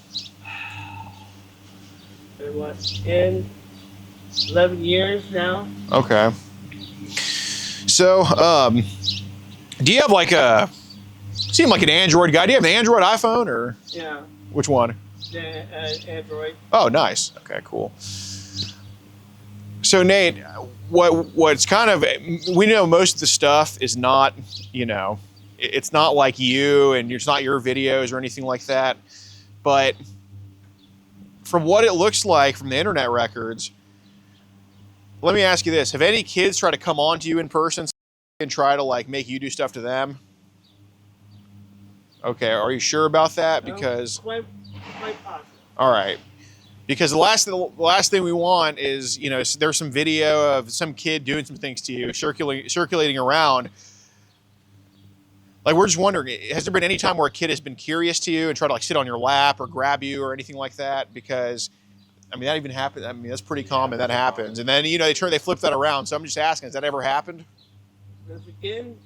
What, 10, 11 years now? Okay. So, do you have like a, seem like an Android guy? Do you have an Android iPhone or Yeah, which one? the Android. Oh, nice. Okay, cool. So Nate, what's kind of, we know most of the stuff is not, it's not like you and it's not your videos or anything like that. But from what it looks like from the internet records, let me ask you this. Have any kids tried to come on to you in person and try to like make you do stuff to them? Okay, are you sure about that? Because Quite positive. all right. Because the last thing we want is, there's some video of some kid doing some things to you, circulating around. Like, we're just wondering, has there been any time where a kid has been curious to you and tried to like sit on your lap or grab you or anything like that? Because, I mean, that even happened. I mean, that's pretty common. That happens. And then, they flip that around. So I'm just asking, has that ever happened? Once again,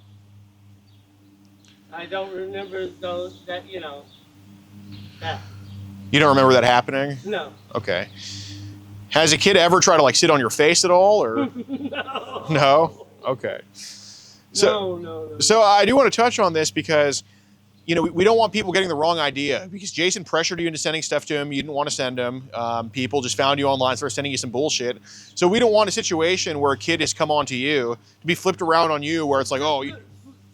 I don't remember those that, that. You don't remember that happening? No. Okay. Has a kid ever tried to like sit on your face at all or? No. No? Okay. So, No. So I do want to touch on this because, we don't want people getting the wrong idea because Jason pressured you into sending stuff to him. You didn't want to send him. People just found you online, started sending you some bullshit. So we don't want a situation where a kid has come on to you to be flipped around on you where it's like, oh.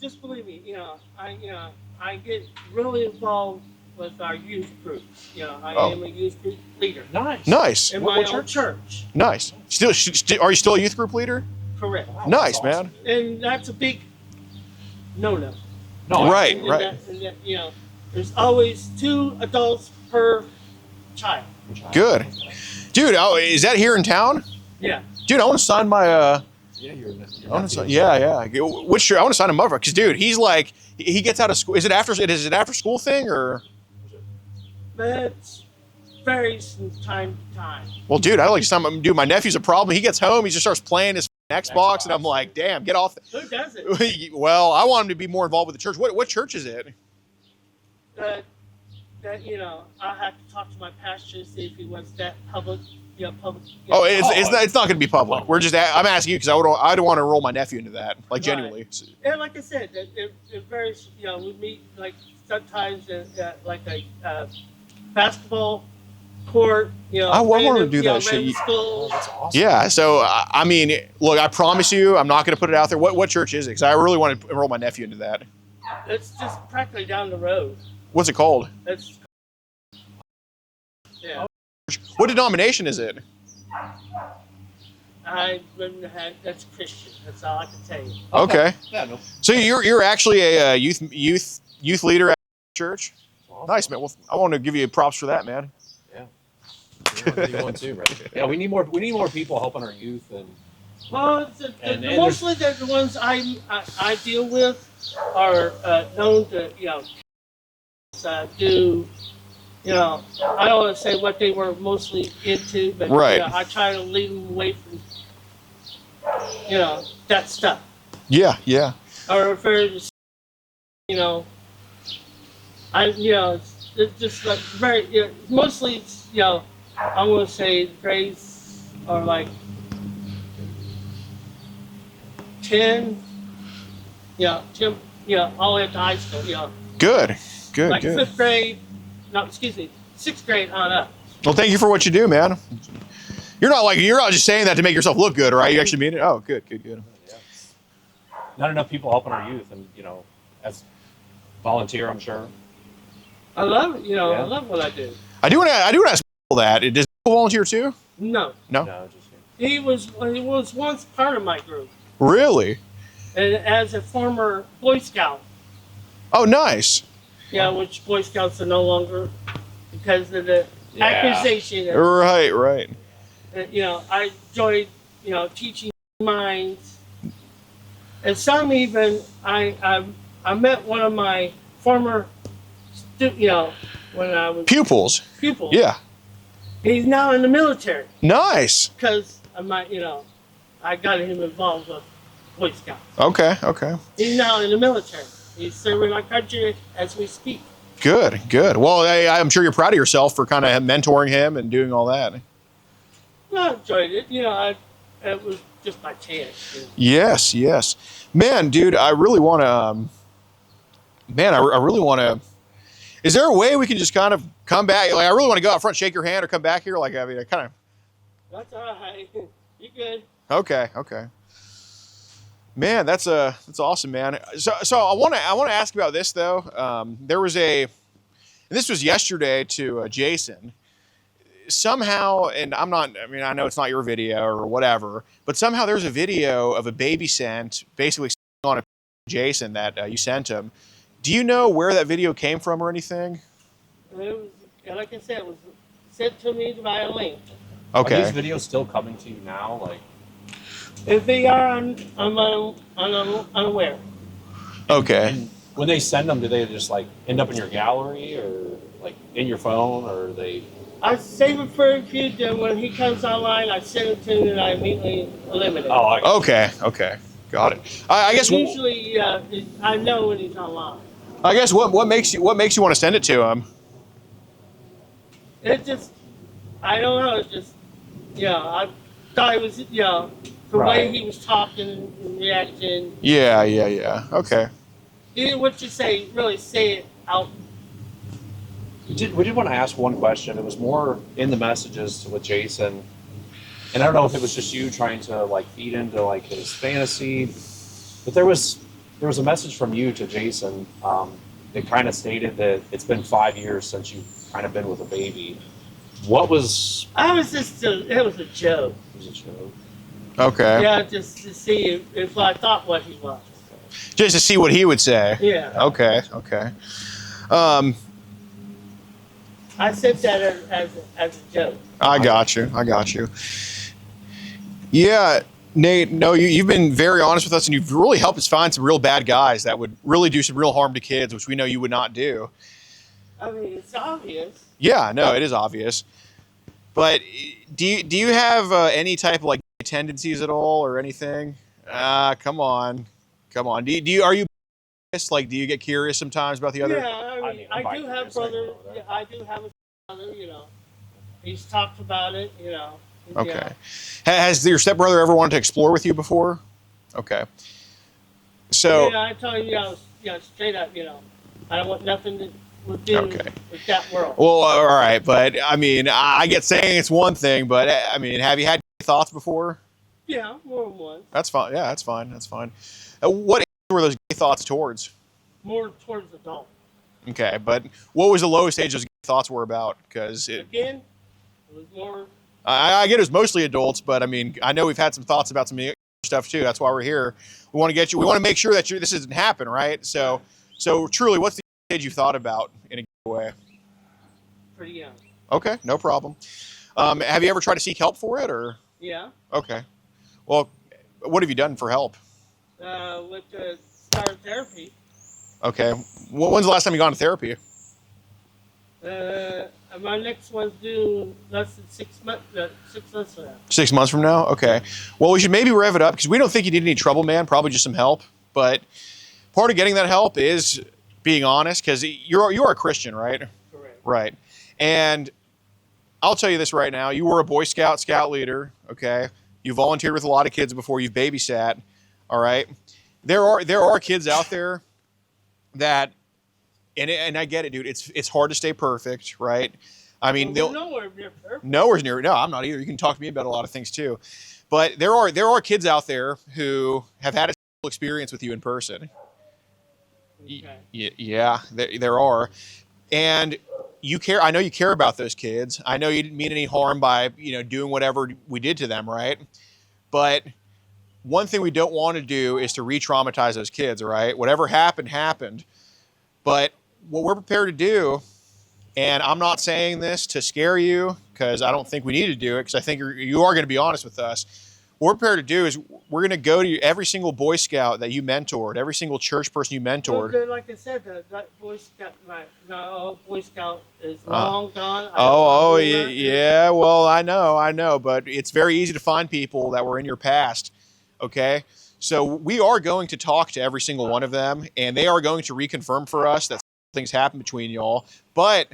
Just believe me, I get really involved with our youth groups. I am a youth group leader. Nice. In What my own church. Nice. Are you still a youth group leader? Correct. Nice, man. And that's a big no-no. No, Right, And right. that, there's always 2 adults per child. Good. Dude, is that here in town? Yeah. Dude, I want to sign my, Yeah, I want to sign, yeah. Which shirt? I want to sign him up because, dude, he's like, he gets out of school. Is it after school thing or? That varies from time to time. Well, dude, I like to sign him. Dude, my nephew's a problem. He gets home, he just starts playing his Xbox, and I'm like, damn, get off. Who does it? Well, I want him to be more involved with the church. What church is it? That I have to talk to my pastor to see if he wants that public. Public. Oh, it's not going to be public. I'm asking you because I don't want to enroll my nephew into that, like genuinely. And like I said, it varies. We meet like sometimes at like a basketball court. I want to do that shit. Schools. That's awesome. Yeah. So I mean, look, I promise you, I'm not going to put it out there. What church is it? Because I really want to enroll my nephew into that. It's just practically down the road. What's it called? It's yeah. What denomination is it? I wouldn't have. That's Christian. That's all I can tell you. Okay. Yeah, no. So you're actually a youth leader at church. Nice, man. Well, I want to give you props for that, man. You want to, right? Yeah, we need more people helping our youth and. Well, And mostly the ones I deal with are known to do. I don't want to say what they were mostly into, but Right. I try to lead them away from that stuff. Yeah. Or refer to it's just like very mostly it's, I'm gonna say grades are like 10, 10, all the way up to high school, Good. like 5th grade, no, excuse me, 6th grade on up. Well, thank you for what you do, man. You're not just saying that to make yourself look good, right? You actually mean it. Oh, good. Not enough people helping our youth, and as volunteer, I'm sure. I love it, I love what I do. I do want to ask people that. Does people volunteer too? No, No, just he was once part of my group, Really? and as a former Boy Scout. Oh, nice. Yeah, which Boy Scouts are no longer because of the accusation. Right. I enjoyed, teaching minds. And some even, I met one of my former, when I was Pupils. pupils. Yeah. He's now in the military Nice. because of my, I got him involved with Boy Scouts. Okay, okay. He's now in the military. He's serving our country as we speak. Good, good. Well, I'm sure you're proud of yourself for kind of mentoring him and doing all that. I enjoyed it. It was just by chance. Yes, yes. Man, dude, I really want to. I really want to. Is there a way we can just kind of come back? Like, I really want to go out front, shake your hand, or come back here. Like, I mean, I kind of. That's all right. You good? Okay, okay. Man, that's awesome, man. So I want to ask about this though. There was and this was yesterday to Jason. Somehow, and I know it's not your video or whatever, but somehow there's a video of a baby sent, basically on a Jason that you sent him. Do you know where that video came from or anything? It was, like I said, it was sent to me via link. Okay. Are these videos still coming to you now? Like, If they are, I'm unaware. Okay. and when they send them, do they just like end up in your gallery or like in your phone, or are they? I save it for a few. Then when he comes online, I send it to him and I immediately eliminate. Oh, I Okay. Okay. Got it. I guess. Usually, I know when he's online. I guess what makes you want to send it to him? It just, I don't know. It's just, I thought it was, the way Right. he was talking and reacting. Yeah. Okay. What you say, really say it out. We did want to ask one question. It was more in the messages with Jason, and I don't know if it was just you trying to like feed into like his fantasy, but there was a message from you to Jason that kind of stated that it's been 5 years since you've kind of been with a baby. What was? It was a joke. It was a joke. Okay. Yeah, just to see if I thought what he was. Just to see what he would say. Yeah. Okay. Okay. I said that as a joke. I got you. Yeah, Nate, no, you've been very honest with us, and you've really helped us find some real bad guys that would really do some real harm to kids, which we know you would not do. I mean, it's obvious. Yeah, no, it is obvious. But do you have any type of like tendencies at all or anything? Come on. Are you like? Do you get curious sometimes about the other? Yeah, I do have brother. Yeah, I do have a brother. He's talked about it. Okay. Yeah. Has your stepbrother ever wanted to explore with you before? Okay. So. Yeah, I told him, straight up, I don't want nothing to do Okay. with that world. Well, all right, but I mean, I get saying it's one thing, but I mean, have you had thoughts before? Yeah, more than one. That's fine. Yeah, that's fine. What age were those gay thoughts towards? More towards adult. Okay, but what was the lowest age those gay thoughts were about? Because Again, it was more. I get it was mostly adults, but I mean, I know we've had some thoughts about some stuff too. That's why we're here. We want to get you. We want to make sure that this doesn't happen, right? So truly, what's the age you've thought about in a gay way? Pretty young. Okay, no problem. Have you ever tried to seek help for it, or? Yeah. Okay. Well, what have you done for help? With the start therapy. Okay. When's the last time you gone to therapy? My next one's due less than 6 months. 6 months from now. 6 months from now? Okay. Well, we should maybe rev it up because we don't think you need any trouble, man. Probably just some help. But part of getting that help is being honest because you are a Christian, right? Correct. Right. And I'll tell you this right now. You were a Boy Scout leader, okay? You volunteered with a lot of kids before. You've babysat, all right? There are kids out there that, and I get it, dude. It's hard to stay perfect, right? I mean, Well, nowhere near perfect. nowhere's near. No, I'm not either. You can talk to me about a lot of things too, but there are kids out there who have had a experience with you in person. Okay. Yeah, there are, and you care. I know you care about those kids. I know you didn't mean any harm by doing whatever we did to them, right? But one thing we don't want to do is to re-traumatize those kids, right? Whatever happened. But what we're prepared to do, and I'm not saying this to scare you because I don't think we need to do it because I think you are going to be honest with us. what we're prepared to do is we're going to go to every single Boy Scout that you mentored, every single church person you mentored. Well, like I said, that Boy Scout, my old Boy Scout is long gone. Yeah. Well, I know, but it's very easy to find people that were in your past. Okay, so we are going to talk to every single one of them, and they are going to reconfirm for us that things happen between y'all. But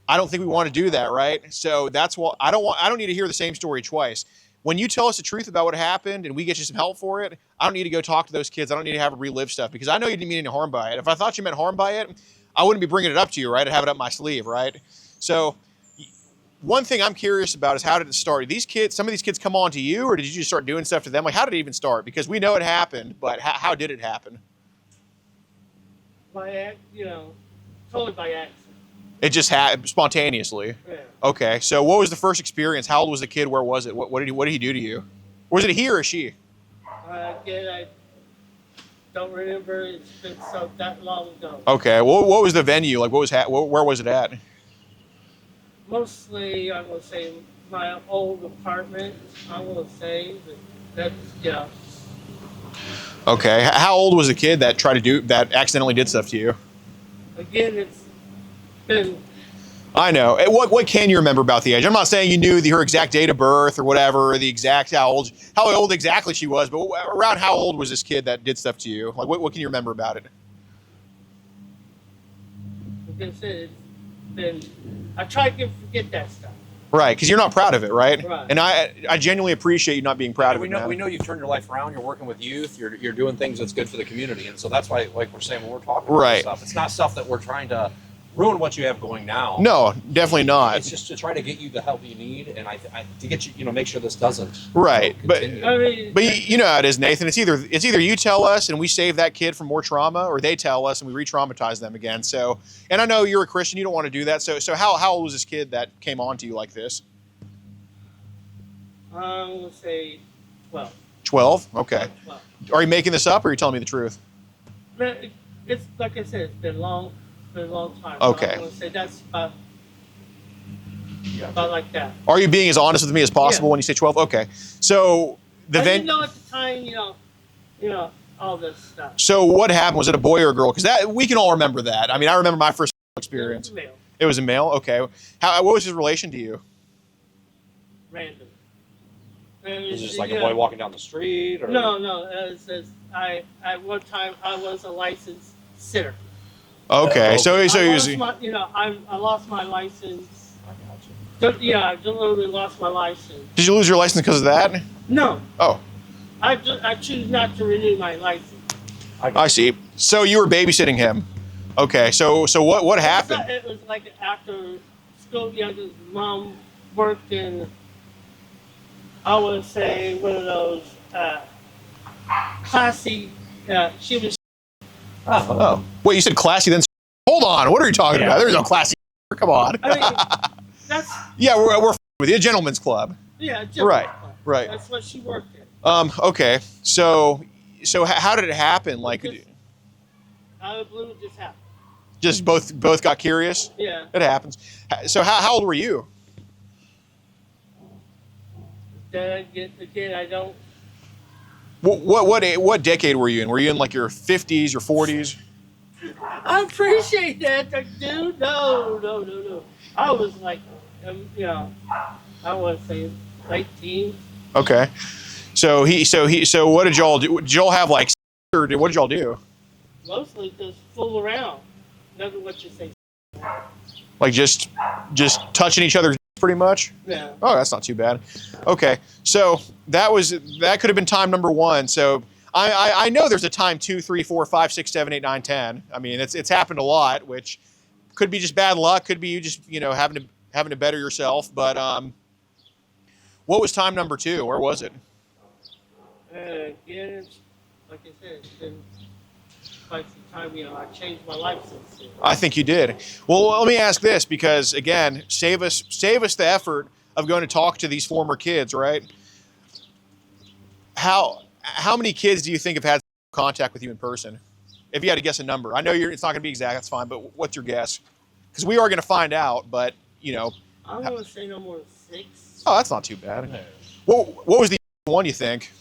I don't think we want to do that, right? So that's why I don't need to hear the same story twice. When you tell us the truth about what happened and we get you some help for it, I don't need to go talk to those kids. I don't need to have them relive stuff because I know you didn't mean any harm by it. If I thought you meant harm by it, I wouldn't be bringing it up to you, right? I'd have it up my sleeve, right? So one thing I'm curious about is how did it start? Some of these kids come on to you, or did you just start doing stuff to them? Like, how did it even start? Because we know it happened, but how did it happen? Totally by accident. It just happened spontaneously. Yeah. Okay, so what was the first experience? How old was the kid? Where was it? What did he do to you? Was it he or she? Again, I don't remember. It's been so that long ago. Okay, well, what was the venue? Like, where was it at? Mostly, I will say my old apartment. I will say that's yeah. Okay, how old was the kid that accidentally did stuff to you? Again, it's been. I know. What can you remember about the age? I'm not saying you knew her exact date of birth or whatever, or the exact how old exactly she was, but around how old was this kid that did stuff to you? Like, what can you remember about it? Like I said, I try to forget that stuff. Right, because you're not proud of it, right? Right. And I genuinely appreciate you not being proud of it. We know you've turned your life around. You're working with youth. You're doing things that's good for the community, and so that's why, like we're saying, when we're talking about this stuff, it's not stuff that we're trying to ruin what you have going now. No, definitely not. It's just to try to get you the help you need, and to get you, make sure this doesn't. Right, continue. but you know how it is, Nathan. It's either you tell us and we save that kid from more trauma, or they tell us and we re-traumatize them again. So, and I know you're a Christian, you don't want to do that. So how old was this kid that came on to you like this? I'm gonna say 12. 12? Okay. 12. Are you making this up, or are you telling me the truth? But it's like I said, it's been a long time. Okay. I'm gonna say that's about like that. Are you being as honest with me as possible Yeah. when you say 12? Okay. So I didn't know at the time, all this stuff. So what happened? Was it a boy or a girl? Because that we can all remember that. I mean, I remember my first experience. Male, It was a male. Okay. What was his relation to you? random. It was just like a boy walking down the street, or No. At one time I was a licensed sitter. Okay. So he was. I lost my license. I literally lost my license. Did you lose your license because of that? No, Oh, I choose not to renew my license. I see. So you were babysitting him. Okay. So what happened? It was like after school. His mom worked in. I would say one of those classy. She was. Oh. Wait, you said classy then? Hold on. What are you talking about? There's no classy. Come on. I mean, that's Yeah, we're with you. A gentleman's club. yeah. Right. That's what she worked in. Okay. So how did it happen? Like, Out of the blue, it just happened. just both got curious? Yeah. It happens. So how old were you? Then again, I don't. What decade were you in? Were you in like your 50s or 40s? I appreciate that, dude. No. I was like, I would say late teens. Okay. So what did y'all do? Did y'all have like, or what did y'all do? Mostly just fool around. Nothing what you say. Like just touching each other pretty much? Yeah. Oh, that's not too bad. Okay. So that could have been time number 1. So I know there's a time 2, 3, 4, 5, 6, 7, 8, 9, 10. I mean, it's happened a lot, which could be just bad luck, could be you just, having to better yourself, but what was time number 2? Where was it? Again, like I said, it's been quite some time. I changed my life since then. I think you did. Well, let me ask this, because again, save us the effort of going to talk to these former kids, right? How many kids do you think have had contact with you in person? If you had to guess a number, I know it's not going to be exact. That's fine, but what's your guess? Because we are going to find out. But I'm going to say no more than 6. Oh, that's not too bad. What was the one, you think?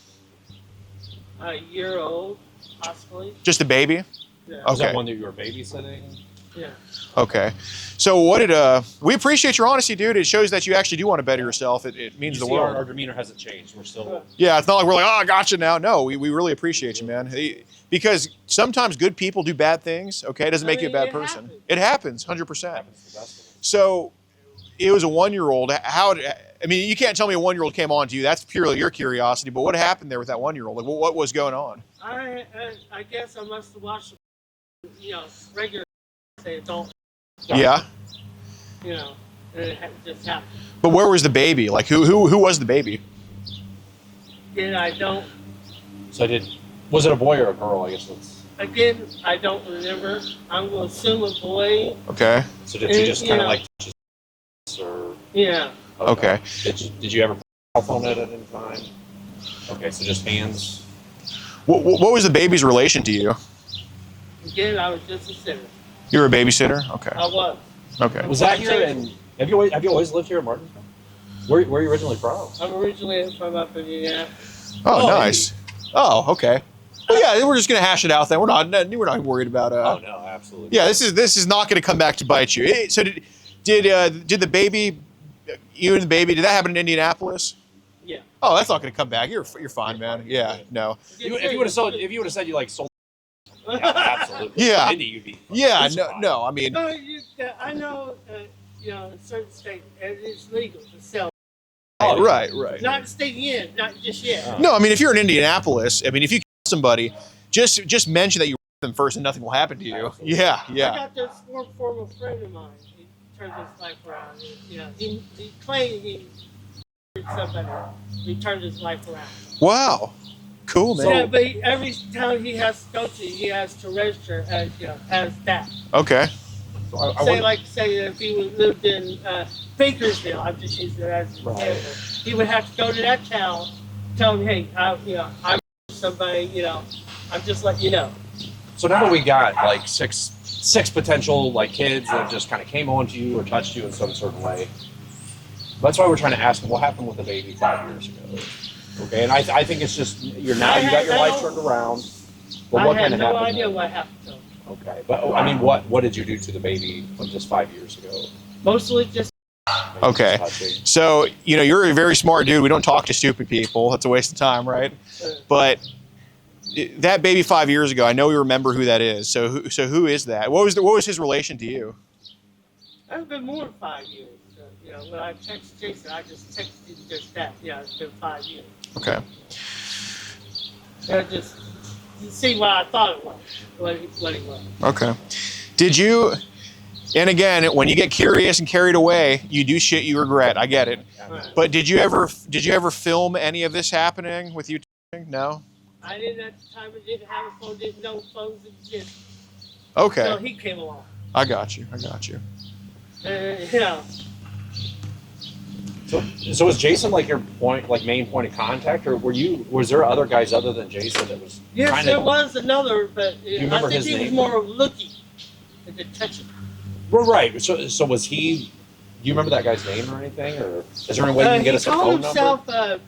A year old, possibly. Just a baby? Yeah. Was Okay. that one that you were babysitting? Yeah. Okay. So what did we appreciate your honesty, dude. It shows that you actually do want to better yourself. It means You the see world. our demeanor hasn't changed. We're still. Yeah, it's not like we're like, oh, I got you now. No, we really appreciate you, man. Because sometimes good people do bad things. Okay, it doesn't make you a bad person. Happens. It happens, 100%. Happens to the best of us. So it was a 1-year-old. I mean, you can't tell me a 1-year-old came on to you. That's purely your curiosity. But what happened there with that 1-year-old? Like, what was going on? I guess I must have watched, regular, say adult, Yeah. and it just happened. But where was the baby? Like, who was the baby? Again, I don't. So was it a boy or a girl? I guess that's. Again, I don't remember. I'm going to assume a boy. Okay. So did you just kind of Yeah. like touch his or? Okay. Okay. Did you ever put a cell phone at any time? Okay, so just hands. What was the baby's relation to you? Again, I was just a sitter. You were a babysitter? Okay. I was. Okay. Was that here? And have you always lived here in Martinsville? Where are you originally from? I'm originally from up in Indianapolis. Oh, nice. Oh, okay. Well, yeah, we're just gonna hash it out then. We're not worried about. Oh no, absolutely. Yeah, this is not gonna come back to bite you. So did the baby, you and the baby, did that happen in Indianapolis? Yeah. Oh, that's not gonna come back. You're fine, man. Yeah, no. If you would have said you like sold. Yeah, absolutely. Yeah. Indy, you'd be Yeah, crucified. no. I mean, I know, in certain states, it's legal to sell. oh, right. Not staying in, not just yet. No, I mean, if you're in Indianapolis, I mean, if you kill somebody, just mention that you them first and nothing will happen to you. Yeah. I got this former friend of mine. He turned his life around. He claimed he somebody. He turned his life around. Wow. Cool, man. Yeah, but every town he has to go to, he has to register as that. Okay. So I Say if he lived in Bakersfield, I'm just using it as an example. He would have to go to that town, tell him, hey, I'm somebody, I'm just letting you know. So now that we got like six potential like kids that just kind of came on to you or touched you in some certain way, that's why we're trying to ask them what happened with the baby 5 years ago. Okay, and I think it's just you got your life turned around. But what I had kind of no happened idea there? what happened to him. Okay, but I mean, what did you do to the baby just 5 years ago? Mostly just Okay. So, you're a very smart dude. We don't talk to stupid people. That's a waste of time, right? But that baby 5 years ago, I know you remember who that is. So who is that? What was his relation to you? it's been more than 5 years. When I text Jason, I just texted him just that. Yeah, it's been 5 years. Okay. Just to see what I thought it was, what he was. Okay. Did you? And again, when you get curious and carried away, you do shit you regret. I get it. Right. But did you ever film any of this happening with you? No. I didn't at the time. I didn't have a phone. Didn't know phones existed. Okay. So he came along. I got you. So was Jason like your main point of contact, or was there other guys other than Jason that was? Yes, there was another, but I think his he was name? more looking than touching. Well, right. So was he? Do you remember that guy's name or anything, or is there any way you can get us a phone He called himself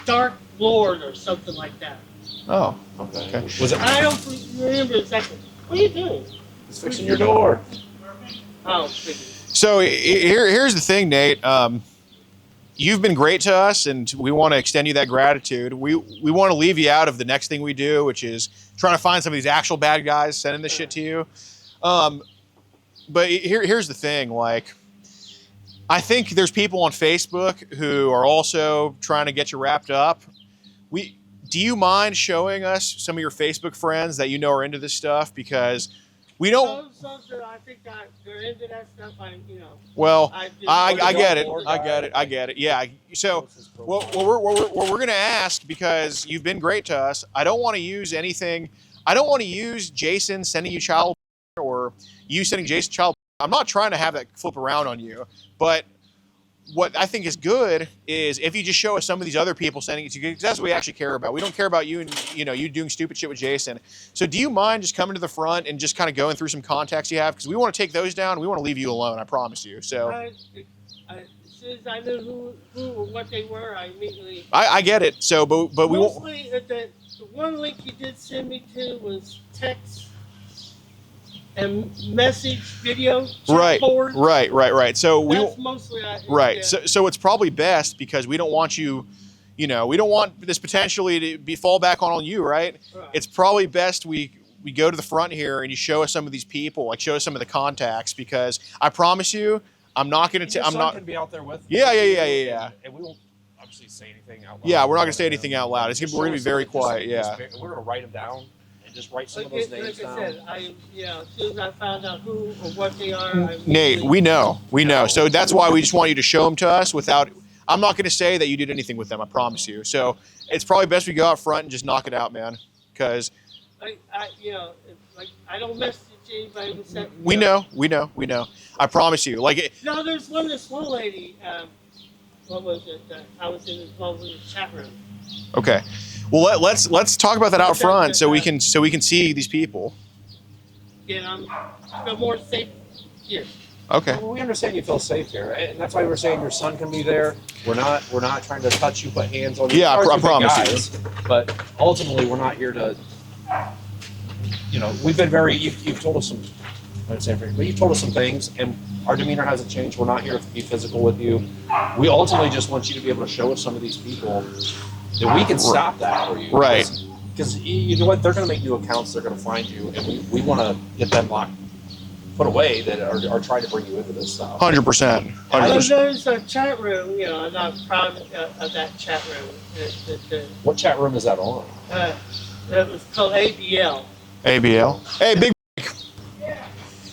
Dark Lord or something like that. Oh. Okay. Was it? I don't remember exactly. What are you doing? He's fixing your door. Oh, So here's the thing, Nate. You've been great to us, and we want to extend you that gratitude. We want to leave you out of the next thing we do, which is trying to find some of these actual bad guys sending this shit to you. But here's the thing, like, I think there's people on Facebook who are also trying to get you wrapped up. Do you mind showing us some of your Facebook friends that are into this stuff? Because we don't. Some I think they're into that stuff. Well, I get it. More I get it. Yeah. So, what we're gonna ask, because you've been great to us. I don't want to use anything. I don't want to use Jason sending you child or you sending Jason child. I'm not trying to have that flip around on you, but what I think is good is if you just show us some of these other people sending it to you, because that's what we actually care about. We don't care about you and you doing stupid shit with Jason. So do you mind just coming to the front and just kind of going through some contacts you have? Because we want to take those down. We want to leave you alone. I promise you. So As soon as I knew who or what they were, I immediately. I get it. So, but we won't. Mostly, the one link you did send me to was text and message video chat Right, board. right. So we That's mostly right. Yeah. So it's probably best because we don't want you, we don't want this potentially to be fall back on you, right? Right. It's probably best we go to the front here and you show us some of these people, like show us some of the contacts, because I promise you, I'm not going to. Your I'm son not. can be out there with. Yeah. And we won't obviously say anything out loud. Yeah, we're not going to say anything out loud. We're going to be very quiet. Yeah. We're going to write them down and just write some of Like those names I down. said, as soon as I found out who or what they are, I Nate, immediately- we know. So that's why we just want you to show them to us without. I'm not going to say that you did anything with them. I promise you. So it's probably best we go out front and just knock it out, man. Because I don't message anybody who sent. we know. I promise you. No, there's this one lady. What was it? I was involved in the chat room. Okay. Well, let's talk about that out front so we can see these people. I'm feel more safe here. Okay. Well, we understand you feel safe here, and that's why we're saying your son can be there. We're not trying to touch you, put hands on you. Yeah, Sorry, I you big promise you. guys, but ultimately, we're not here to. We've been very. You've told us some. I would say, but you've told us some things, and our demeanor hasn't changed. We're not here to be physical with you. We ultimately just want you to be able to show us some of these people that we can stop that for you. Right. Because you know what, they're going to make new accounts. They're going to find you, and we want to get them put away that are trying to bring you into this stuff. 100%. There's a chat room. I'm not proud of that chat room. What chat room is that on? It was called ABL. ABL. Hey, big.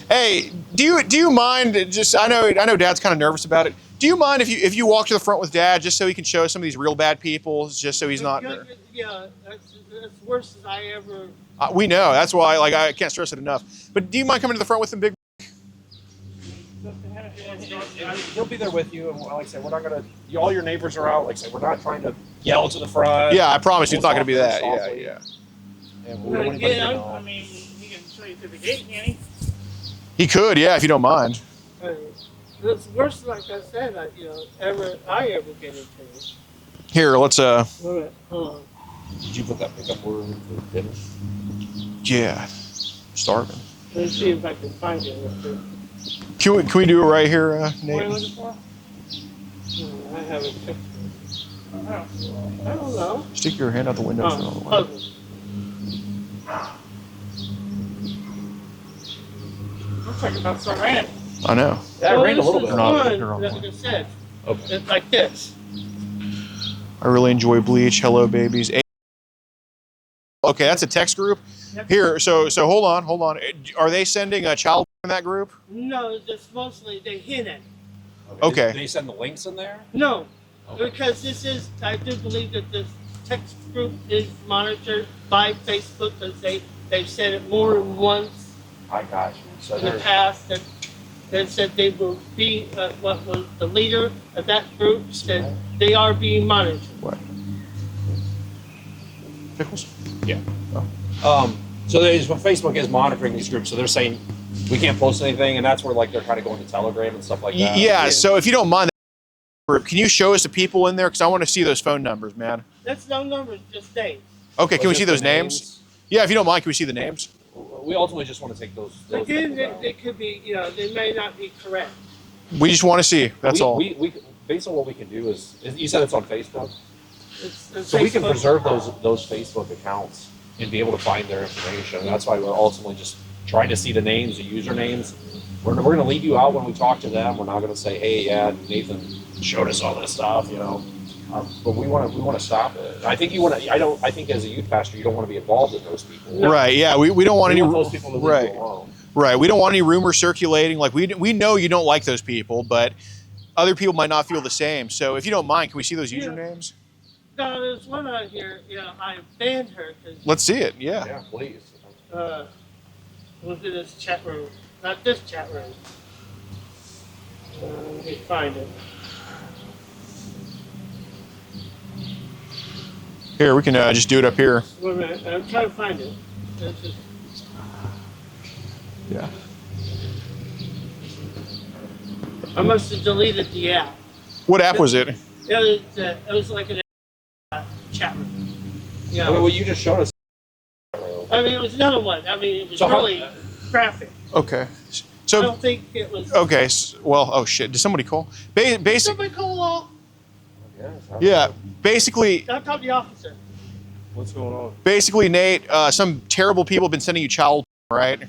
Hey, do you mind? Just I know Dad's kind of nervous about it. Do you mind if you walk to the front with Dad just so he can show us some of these real bad people, just so he's not? Yeah, that's worse than I ever. We know. That's why I can't stress it enough. But do you mind coming to the front with him, big? He'll be there with you, and like I said, we're not gonna. All your neighbors are out. Like I said, we're not trying to yell to the front. Yeah, I promise you, it's not going to be that. Softly. Yeah. And we don't want anybody to know. I mean, he can show you through the gate, can he? He could, yeah, if you don't mind. It's worse, like I said, I ever get into. Here, let's Wait a minute, hold on. Did you put that pickup order in for dinner? Yeah, starving. Let's see if I can find it. Can we do it right here, What are you Nate? looking for? I haven't checked. I don't know. Stick your hand out the window. for a little while. Puzzle. Looks like about to start raining. I know. Yeah, it rained a little bit. This is one, like I said, Okay. it's like this. I really enjoy Bleach. Hello, babies. Okay, that's a text group. Yep. Here, so hold on. Are they sending a child in that group? No, it's mostly they hint it. Okay. Did they send the links in there? No, Okay. because I do believe that this text group is monitored by Facebook because they've said it more than once I got you. So in the there's past that they said they will be what was the leader of that group said they are being monitored. What? Pickles? yeah. So Facebook is monitoring these groups, so they're saying we can't post anything, and that's where like they're kind of going to Telegram and stuff like that. Yeah. So if you don't mind, group, can you show us the people in there? Because I want to see those phone numbers, man. That's no numbers, just names. Okay, can we Just see the those names? Yeah, if you don't mind, can we see the names? We ultimately just want to take those Again, people down. they could be, they may not be correct. We just want to see. That's all. We based on what we can do is you said it's on Facebook, It's so we can Facebook. preserve those Facebook accounts and be able to find their information. And that's why we're ultimately just trying to see the names, the usernames. We're going to leave you out when we talk to them. We're not going to say, hey, yeah, Nathan showed us all this stuff, but we want to stop it. I think you want to. I think as a youth pastor, you don't want to be involved in those people. Right. Yeah. We don't want We any. want those people to leave Right. you alone. Right. We don't want any rumors circulating. Like we know you don't like those people, but other people might not feel the same. So if you don't mind, can we see those Yeah. usernames? No, there's one out here, I banned her because Let's see it. Yeah. Yeah, please. look at this chat room. Not this chat room. Let me find it. Here, we can just do it up here. Wait a minute, I'm trying to find it. It's just, Yeah. I must have deleted the app. What app was it? It was like an chat room. You I mean, know, well, you just showed us. I mean, it was another one. I mean, it was So how- really graphic. Okay. I So don't think it was. okay. Well, oh shit. Did somebody call? Basic. Somebody call Yeah. Basically, I'll talk to the officer. What's going on? basically, Nate. Some terrible people have been sending you child, right?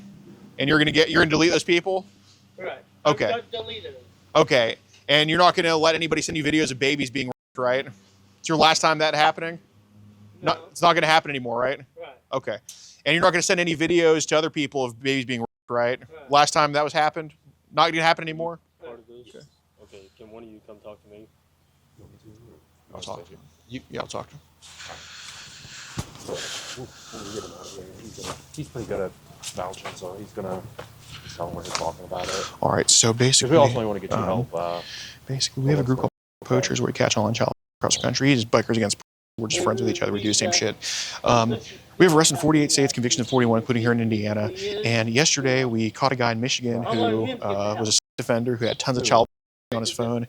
And you're gonna delete those people. Right. Okay. I've deleted it. Okay. And you're not gonna let anybody send you videos of babies being raped, right? It's your last time that happening. No. It's not gonna happen anymore, right? Right. Okay. And you're not gonna send any videos to other people of babies being raped, right? Right. Last time that was happened. Not gonna happen anymore. Part of this. Okay, can one of you come talk to me? I'll talk to him. Yeah, I'll talk to him. We'll get him out of here. He's pretty good at vouching, so he's gonna tell him what he's talking about it. All right. So Because basically, we also want to get you help. basically, we have a group called Poachers where we catch online child across the country. He's bikers against. We're just friends with each other. We do the same shit. We have arrested 48 states, convictions of 41, including here in Indiana. And yesterday, we caught a guy in Michigan who was a sex offender who had tons of child on his phone,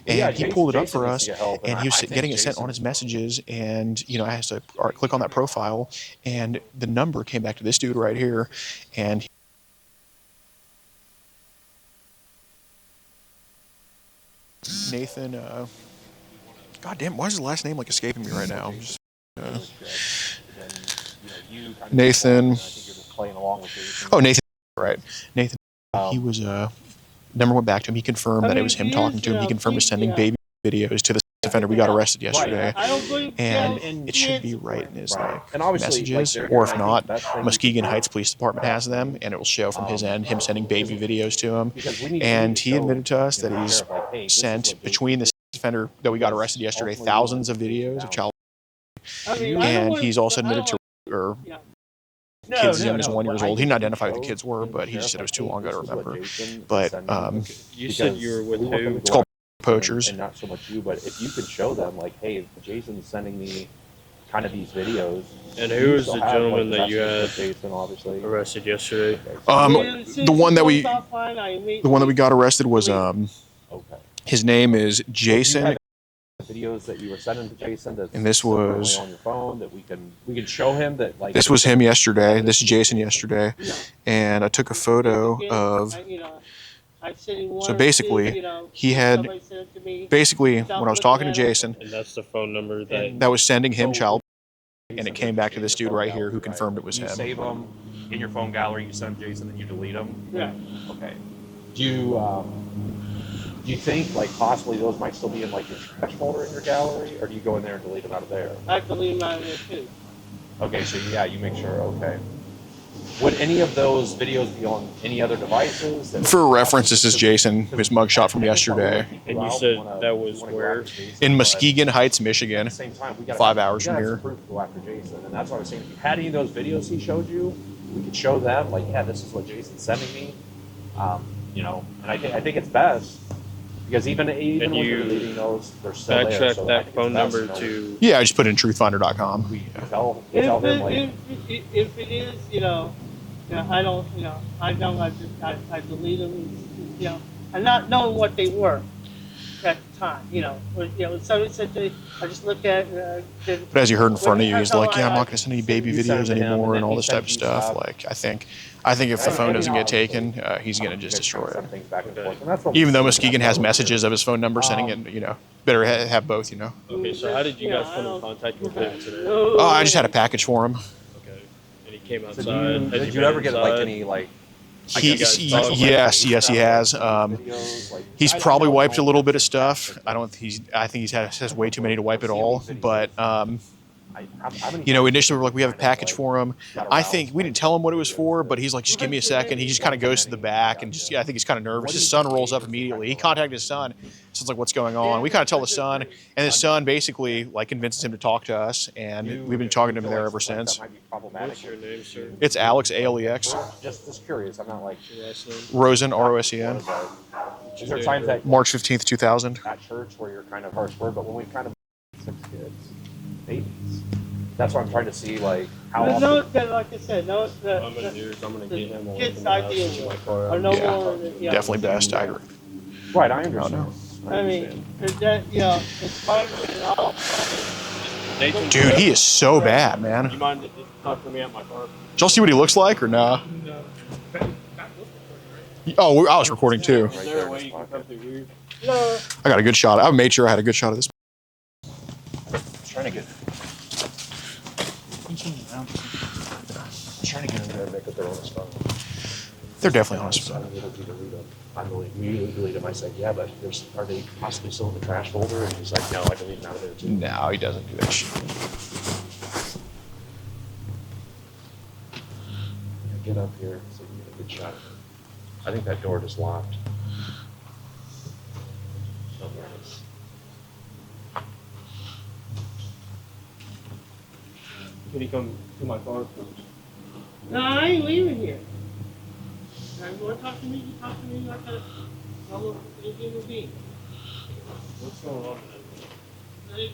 and he pulled it up for us, and he was getting it sent on his messages, and I had to click on that profile, and the number came back to this dude right here, and Nathan. God damn, why is his last name like escaping me right now? Nathan. Oh, Nathan. Right, Nathan. He was number went back to him. He confirmed that it was him talking to him. He confirmed to sending baby videos to the offender. We got arrested yesterday, and it should be right in his messages, or if not, Muskegon Heights Police Department has them, and it will show from his end him sending baby videos to him. And he admitted to us that he's sent between the offender that we got arrested yesterday thousands of videos of child, and he's also admitted to kids as young as 1 year old. He didn't identify who the kids were, but he just said it was too long ago to remember. But You said you were with who? it's called Poachers. And not so much you, but if you could show them, like, hey, Jason's sending me kind of these videos. And who was the gentleman that you had Jason, obviously arrested yesterday? The one that we got arrested was Okay. his name is Jason. Videos that you were sending to Jason, that's And this was- on your phone that we can show him that, like, This was him yesterday. This is Jason yesterday, and I took a photo of. So basically, he had basically when I was talking to Jason, And that's the phone number that. that was sending him child, and it came back to this dude right here who confirmed it was you him. save them in your phone gallery, you send Jason, then you delete them. Yeah. Okay. Do you think, like, possibly those might still be in, like, your trash folder in your gallery, or do you go in there and delete them out of there? I can leave mine there too. Okay, so yeah, you make sure. Okay. Would any of those videos be on any other devices? For reference, this is Jason, his mugshot from yesterday, And you said that was where? in Muskegon Heights, Michigan. At the same time, we gotta, 5 hours we gotta from have some proof to go after Jason, and that's what I was saying. If you had any of those videos he showed you, we could show them, like, yeah, this is what Jason's sending me. And I think it's best because even when you you're deleting those, they're still there. Backtrack So I that think phone it's best, number to. Yeah, I just put it in truthfinder.com. we tell them, like, If it is, I don't, I delete them, and not knowing what they were at the time, somebody said to me, I just looked at. But as you heard in front of you, he's like, "Yeah, I'm not going to send any baby You send videos it to him, anymore and and all then this he type of sends you stuff." stuff. Like, I think if the phone doesn't get taken, he's going to just destroy it. Things back and forth. And that's what Even though we- Muskegon has messages of his phone number sending it, better have both. Okay, so how did you guys come in contact with him today? Oh, I just had a package for him. Okay. And he came So outside. did you ever get, like, any, like, Yes, he has. videos, like, He's probably wiped a little bit of stuff. I think he has way too many to wipe it all. But initially we were like, we have a package for him. I think we didn't tell him what it was for, but he's like, just give me a second. He just kind of goes to the back and I think he's kind of nervous. His son rolls up immediately. He contacted his son. So it's like, what's going on? We kind of tell the son, and his son basically convinces him to talk to us, and we've been talking to him there ever since. What's your name, sir? It's Alex, Alex, Just curious. I'm not like. Your last name? Rosen, Rosen, Is there times that March 15th, 2000. at church where you're kind of harsh word, but when we've kind of 6 kids, babies, that's what I'm trying to see, like, how But often. like I said, I'm gonna do is I'm gonna get him away kids from the house I deal and my with car are out. no Yeah, more than, Definitely best. I agree. Right, I understand. No. I mean, that, you know, it's $500. Nathan, Dude, he is so bad, man. you mind just talking to me at my car? Did y'all see what he looks like or nah? Oh, I was recording too. Is there a way you can come through here? No. I got a good shot. I made sure I had a good shot of this. Trying to get. I'm trying to get in there and make it their own phone. They're definitely on his So I phone. don't need to delete them. We usually delete them. I said, yeah, but are they possibly still in the trash folder? And he's like, no, I delete them out of there too. No, he doesn't do that shit. Get up here so you get a good shot of it. I think that door just locked. Oh, there it is. Can you come to my car, please? No, I ain't leaving here. Now, you want to talk to me? You talk to me like a normal human being. What's going on? These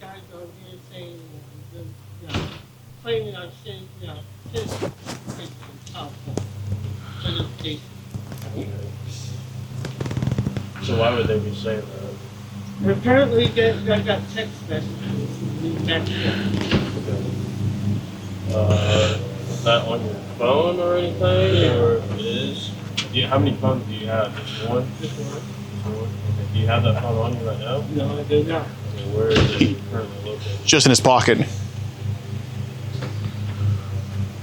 guys over here saying, you know, claiming I'm saying, you know, just So why would they be saying that? apparently, I got text messages. Back here. Is that on your phone or anything? Yeah. Or it is? How many phones do you have? Just one? Just one. Just one? Okay. Do you have that phone on you right now? No, I do not. Okay, where is it currently located? Just in his pocket. You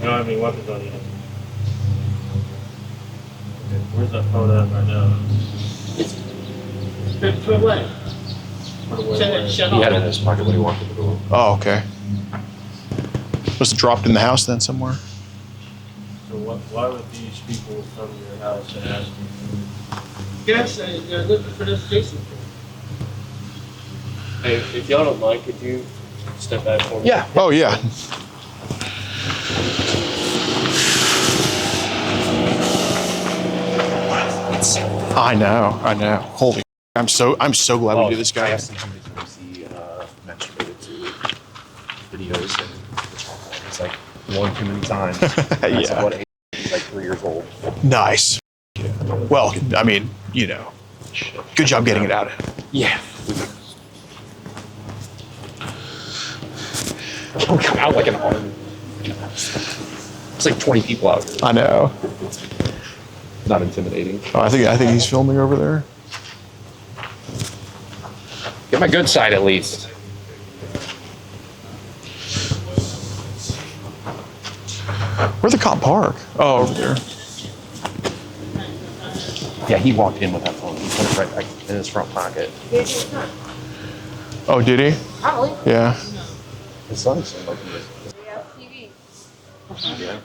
don't have any weapons on you? Okay, where's that phone at right now? For what? Shut He had it in off. his pocket when he walked in the door. Oh, okay. Was it dropped in the house then somewhere? So why would these people come to your house and ask you? Yes, they're looking for this Jason. Hey, if y'all don't mind, could you step back for me? Yeah. Oh, yeah. I know. Holy, I'm so glad we do this, I guy. asked him how many times he masturbated to videos and it's like one too many times. That's Yeah. what age? He's like 3 years old. Nice. Well, I mean, you know, good job getting it out. Yeah. We come out like an army. It's like 20 people out here. I know. Not intimidating. Oh, I think he's filming over there. Get my good side at least. Where'd the cop park? Oh, over there. Yeah, he walked in with that phone. He put it right back in his front pocket. Oh, did he? Probably. Yeah. His son seemed like he was. We have TV. Yeah.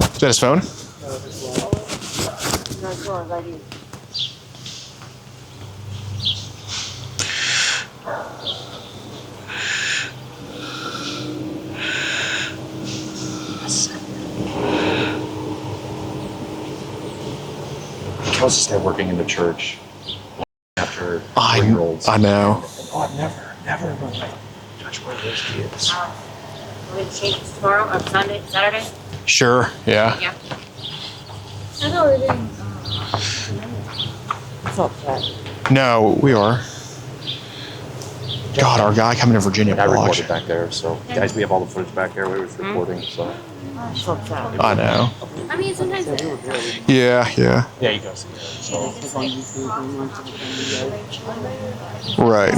Is that his phone? No, it's yours, I do. I was just there working in the church after I 3-year-olds. know. Oh, I've never in my life touched one of those kids. We're gonna change this tomorrow, or Sunday, Saturday? Sure. Yeah. Yeah. I thought we were doing, it's not that. No, we are. God, our guy coming to Virginia I blocked. recorded back there, so guys, we have all the footage back there. We were recording, so It's not that. I know. I mean, sometimes it Yeah. yeah, you guys see that. So Right.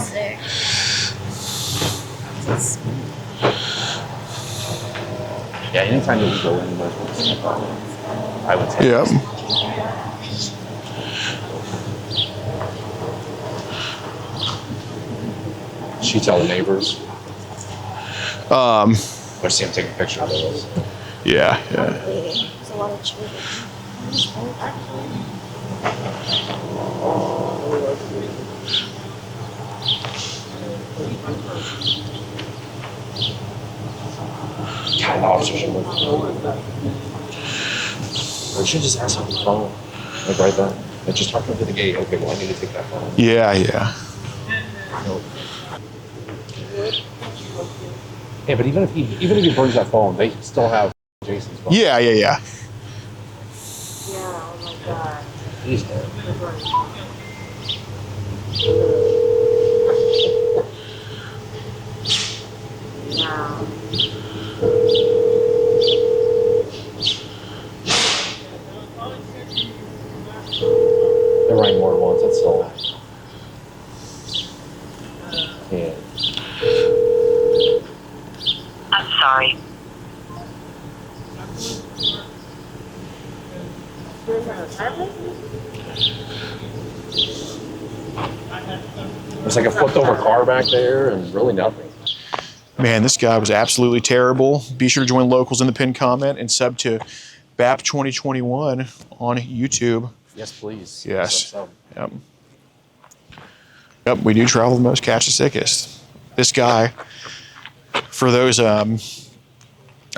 yeah, anytime that we go in, I would say. Yep. She tell the neighbors. Um. Or see him taking pictures of us. Yeah. Yeah. There's a lot of children. God, the officer should look. Or should just ask on the phone, like right then. And just talk to him to the gate. Okay, well, I need to take that phone. Yeah. Yeah. Nope. Yeah, but even if he brings that phone, they still have Jason's phone. Yeah. Yeah. Yeah. Yeah, oh my god. He's dead. Wow. They rang more than once. That's all. Yeah. I'm sorry. There's like a flipped over car back there and really nothing. Man, this guy was absolutely terrible. Be sure to join locals in the pinned comment and sub to BAP 2021 on YouTube. Yes, please. Yes. Yep. Yep, we do travel the most, catch the sickest. This guy, for those, I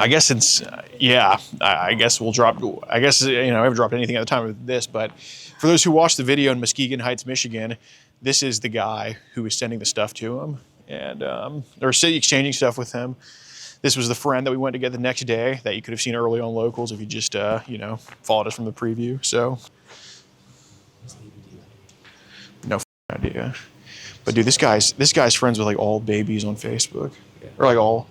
guess it's, yeah, I guess we'll drop, I guess, I haven't dropped anything at the time of this, but for those who watched the video in Muskegon Heights, Michigan, this is the guy who was sending the stuff to him. And or exchanging stuff with him. This was the friend that we went to get the next day that you could have seen early on locals if you just followed us from the preview. So no idea. But dude, this guy's friends with like all babies on Facebook, or like all.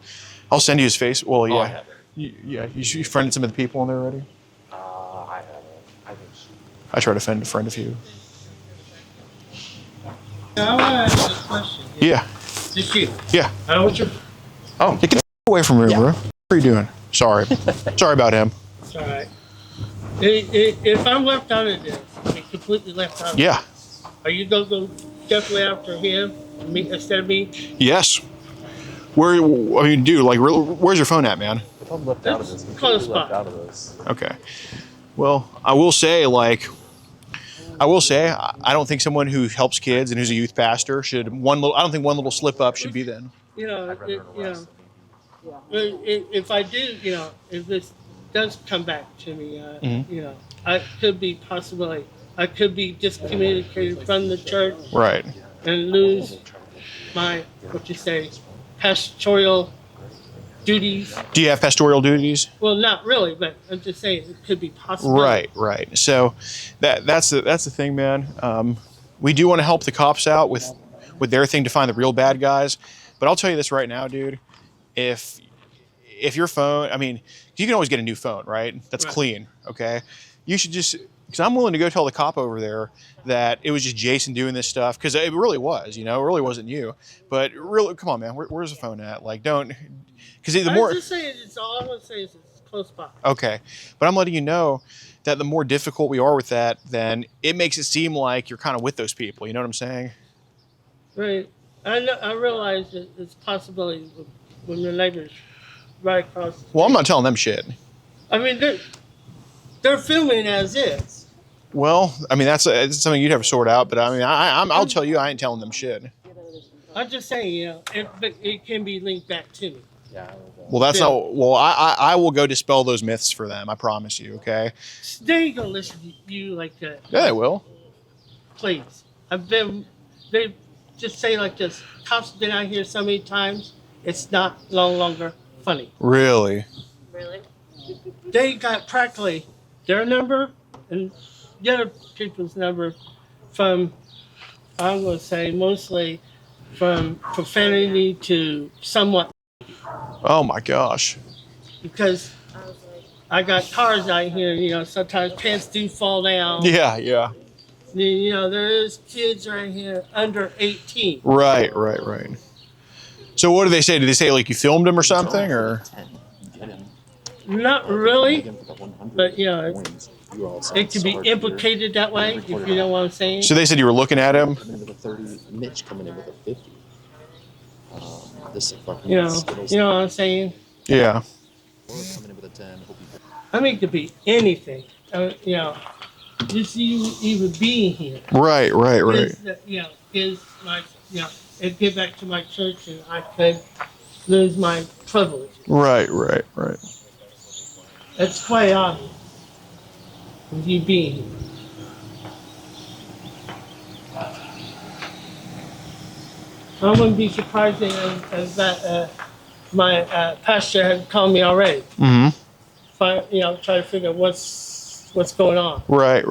I'll send you his face. Well, yeah, Oh, I have it. You friended some of the people on there already. I haven't. I think so. I try to friend a few. Now, I want to ask you a question. Yeah. Just you. Yeah. What's your... Oh, get the away from me, bro. What are you doing? Sorry. Sorry about him. It's all right. If I'm left out of this, I'm completely left out of Yeah. this, are you going to go definitely after him instead of me? Yes. Dude, like, where's your phone at, man? If I'm left out of this, Close completely left by. out of this. Okay. Well, I will say, I don't think someone who helps kids and who's a youth pastor should I don't think one little slip up should be then. You know, if I do, if this does come back to me, I could be discommunicated from the church Right. and lose my, pastoral duties. Do you have pastoral duties? Well, not really, but I'm just saying it could be possible. Right. So that's the thing, man. We do want to help the cops out with their thing to find the real bad guys. But I'll tell you this right now, dude. If your phone, you can always get a new phone, right? That's Right. clean, okay? You should just, because I'm willing to go tell the cop over there that it was just Jason doing this stuff, because it really was, it really wasn't you. But really, come on, man, where's the phone at? Like, don't, because the more. I'm just saying, all I want to say is it's close by. Okay, but I'm letting you know that the more difficult we are with that, then it makes it seem like you're kind of with those people. You know what I'm saying? Right. I realize that it's possibility when the neighbors right across. Well, I'm not telling them shit. They're filming as is. Well, that's it's something you'd have to sort out. But I'll tell you, I ain't telling them shit. I'm just saying, it can be linked back to me. Yeah. Well, that's Yeah. not. Well, I will go dispel those myths for them. I promise you. Okay. They ain't gonna listen to you like that. Yeah, they will. Please. They just say like this. Cops have been out here so many times. It's no longer funny. Really? Really? They got practically their number and the other people's number from, I'm going to say, mostly from profanity to somewhat, Oh my gosh. because I was like, I got cars out here, sometimes pants do fall down. Yeah. There is kids right here under 18. Right. So what do they say? Did they say like you filmed him or something, or? Not really, but it could be implicated that way, if you know what I'm saying. So they said you were looking at him. Coming in with a 30, Mitch coming in with a 50. This is fucking You know Skittles. what I'm saying? Yeah. Or coming in with a 10. Hope It could be anything. Just you even being here. Right. Is like, it get back to my church and I could lose my privilege. Right. That's quite obvious. With you being here. I wouldn't be surprised as that my pastor had called me already. Mm-hmm. Try to figure out what's going on. Right.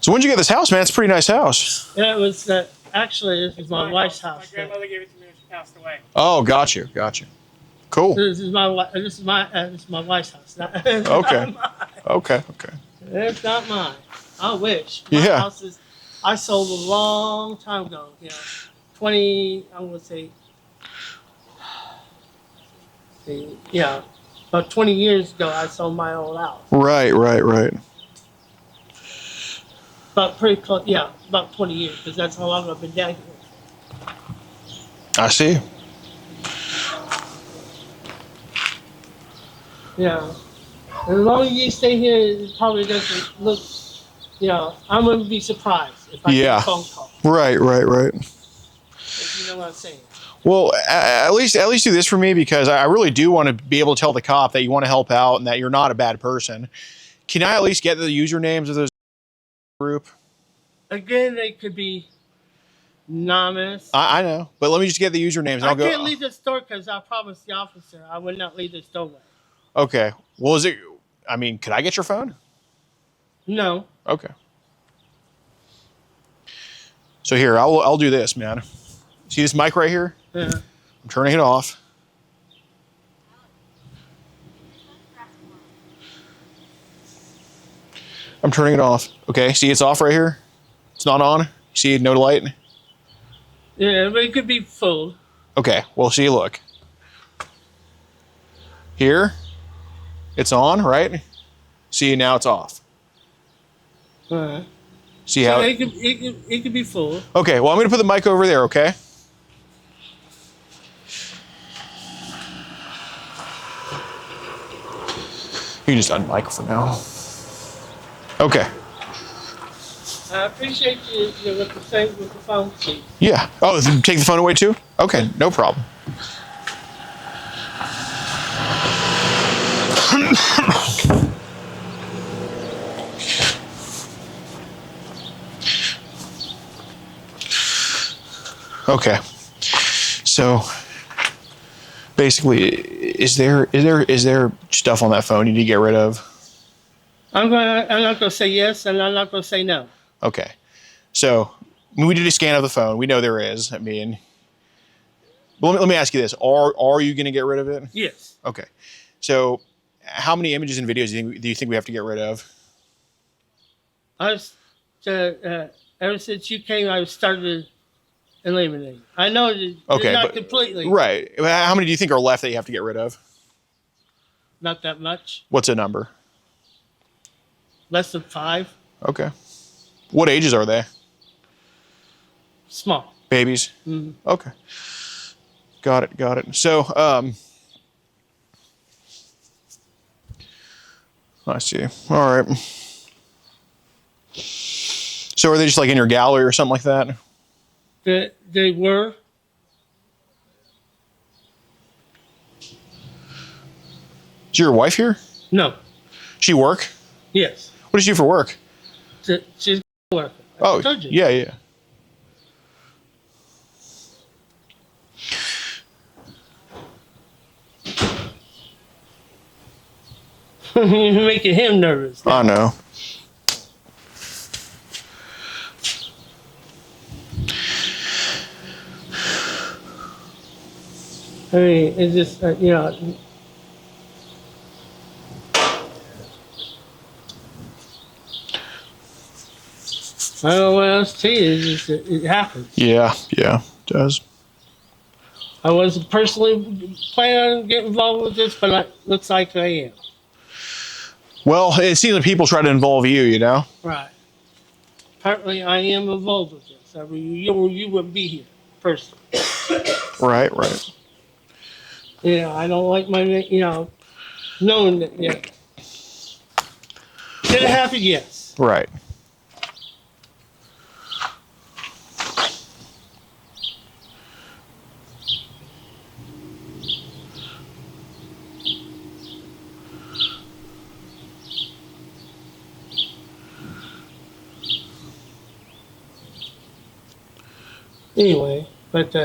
So when did you get this house, man? It's a pretty nice house. Yeah, it was actually this is my wife's My house. grandmother gave it to me when she passed away. Oh, got you. Cool. This is my wife's house. It's Okay. not mine. Okay. It's not mine. I wish. Yeah. House is, I sold a long time ago. 20. I'm gonna say. Yeah, about 20 years ago, I sold my old house. Right. About pretty close. Yeah, about 20 years because that's how long I've been down here. I see. Yeah. As long as you stay here, it probably doesn't look. I'm gonna be surprised if I get a phone call. Right. If you know what I'm saying. Well, at least do this for me because I really do want to be able to tell the cop that you want to help out and that you're not a bad person. Can I at least get the usernames of those group? Again, they could be anonymous. I know, but let me just get the usernames. And I I'll go. can't leave the store because I promised the officer I would not leave the doorway. Okay. Well, is it? I mean, could I get your phone? No. Okay. So here, I'll do this, man. See this mic right here? Yeah. I'm turning it off. I'm turning it off. Okay, see it's off right here? It's not on? See, no light? Yeah, but it could be full. Okay, well, see, look. Here, it's on, right? See, now it's off. Alright. See how? It could be full. Okay, well, I'm going to put the mic over there, okay? You can just unmic for now. Okay. I appreciate you with the phone, please. Yeah. Oh, take the phone away too? Okay, no problem. Okay. So basically, is there stuff on that phone you need to get rid of? I'm not gonna say yes, and I'm not gonna say no. Okay. So we did a scan of the phone. We know there is. I mean, let me ask you this: Are you going to get rid of it? Yes. Okay. So how many images and videos do you think we have to get rid of? Ever since you came, I've started eliminating. I know Okay, not but, completely. Right. How many do you think are left that you have to get rid of? Not that much. What's a number? Less than 5. Okay. What ages are they? Small. Babies? Mm-hmm. Okay. Got it. So, I see. All right. So are they just like in your gallery or something like that? They were. Is your wife here? No. She work? Yes. What does she do for work? She's working. Oh, told you. yeah. You're making him nervous. I know. I mean, it's just, I don't know what else to tell you. It's just, it happens. Yeah, it does. I wasn't personally planning on getting involved with this, but it looks like I am. Well, it seems like people try to involve you, you know? Right. Apparently, I am involved with this. I mean, you wouldn't be here, personally. Right. I don't like my, knowing that, Did it happen? Yes. Right. Anyway, but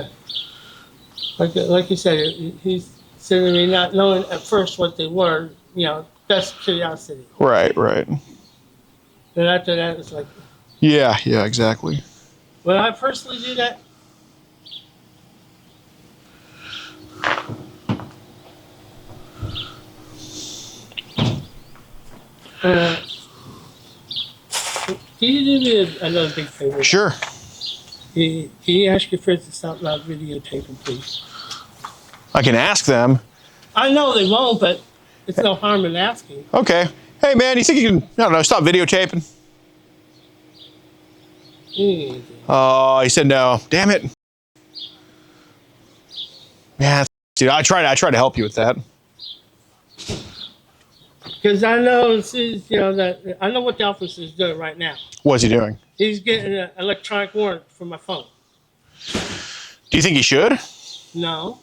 like you said, he's sitting there not knowing at first what they were. That's curiosity. Right. And after that, it's like, Yeah, yeah, exactly. Will I personally do that? Can you do me another big favor? Sure. Can you ask your friends to stop not videotaping, please? I can ask them. I know they won't, but it's no harm in asking. Okay. Hey, man, you think you can, I don't know, stop videotaping? Oh, he said no. Damn it. Man, dude, I tried to help you with that. Because I know that I know what the officer is doing right now. What's he doing? He's getting an electronic warrant for my phone. Do you think he should? No.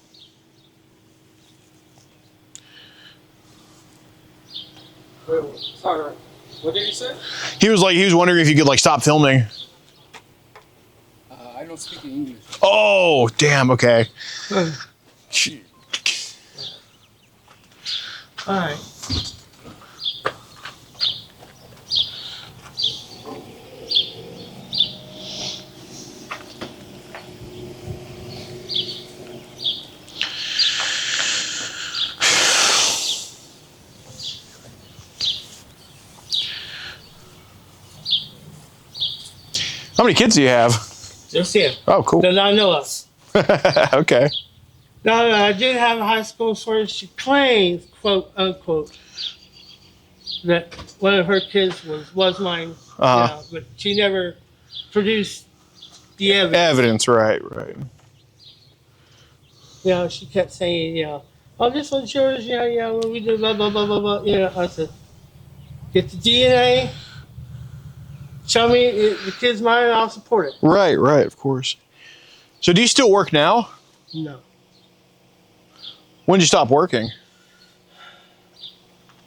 Sorry. What did he say? He was wondering if you could like stop filming. I don't speak English. Oh, damn. Okay. All right. How many kids do you have? Just here. Oh, cool. That I know of. Okay. No, I did have a high school where she claims, quote unquote, that one of her kids was mine. But she never produced the evidence. Evidence, right. She kept saying, oh, this one's yours, when we do blah, blah, blah, blah, blah. I said, get the DNA, show me the kid's mine, and I'll support it. Right, of course. So do you still work now? No. When did you stop working?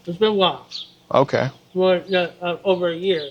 It's been a while. Okay. Over a year.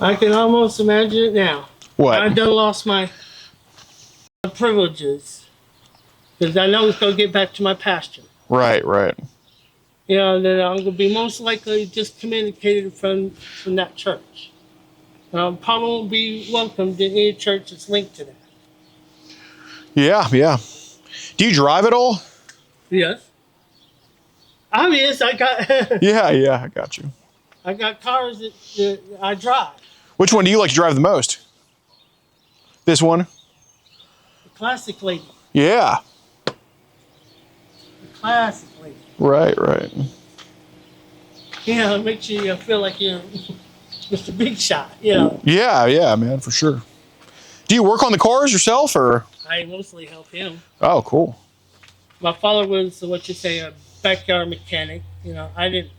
I can almost imagine it now. What? I done lost my privileges because I know it's going to get back to my pasture. Right. That I'm going to be most likely discommunicated from that church. Probably won't be welcomed in any church that's linked to that. Yeah. Do you drive at all? Yes. Obvious, I got. Yeah, I got you. I got cars that I drive. Which one do you like to drive the most? This one? The classic lady. Yeah. The classic lady. Right. It makes you feel like you're Mr. Big Shot, Yeah, man, for sure. Do you work on the cars yourself, or? I mostly help him. Oh, cool. My father was a backyard mechanic. I didn't.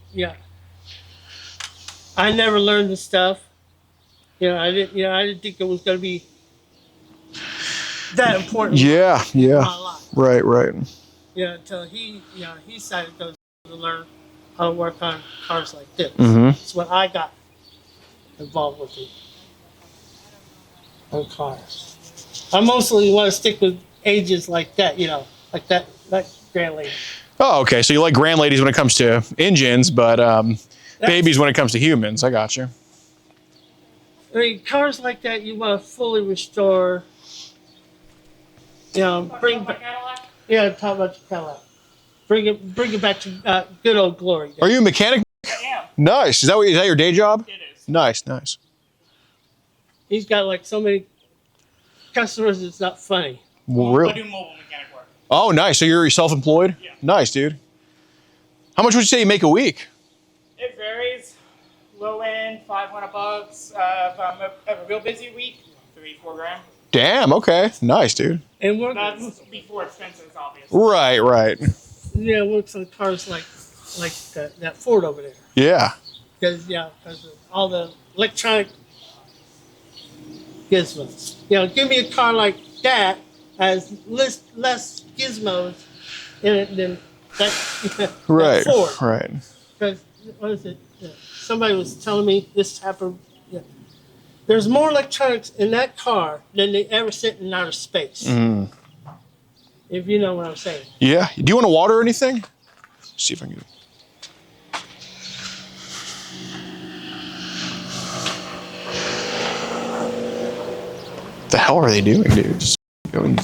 I never learned the stuff. I didn't think it was going to be that important. Yeah. In my life. Right. Until he decided to learn how to work on cars like this. Mm-hmm. That's when I got involved with it. On cars. I mostly want to stick with ages like that, like that grand lady. Oh, okay. So you like grand ladies when it comes to engines, but babies when it comes to humans. I got you. I mean, cars like that you want to fully restore. Bring back. Yeah, talk about your Cadillac. Bring it back to good old glory. Are you a mechanic? I am. Nice. Is that your day job? It is. Nice. He's got like so many customers. It's not funny. Well, I really? do mobile mechanic work. Oh, nice. So you're self-employed? Yeah. Nice, dude. How much would you say you make a week? It varies. Low end, $500. If I'm a real busy week, $3-4 grand. Damn. Okay. Nice, dude. And we're That's before expenses, obviously. Right. works on cars like that Ford over there. Yeah. Because of all the electronic gizmos. Give me a car like that, has less gizmos in it than that. Right. That Ford. Right. Because what is it? Somebody was telling me this happened. Yeah. There's more electronics in that car than they ever sent in outer space. Mm. If you know what I'm saying. Yeah. Do you want to water or anything? See if I can get it. What the hell are they doing, dude? Just go and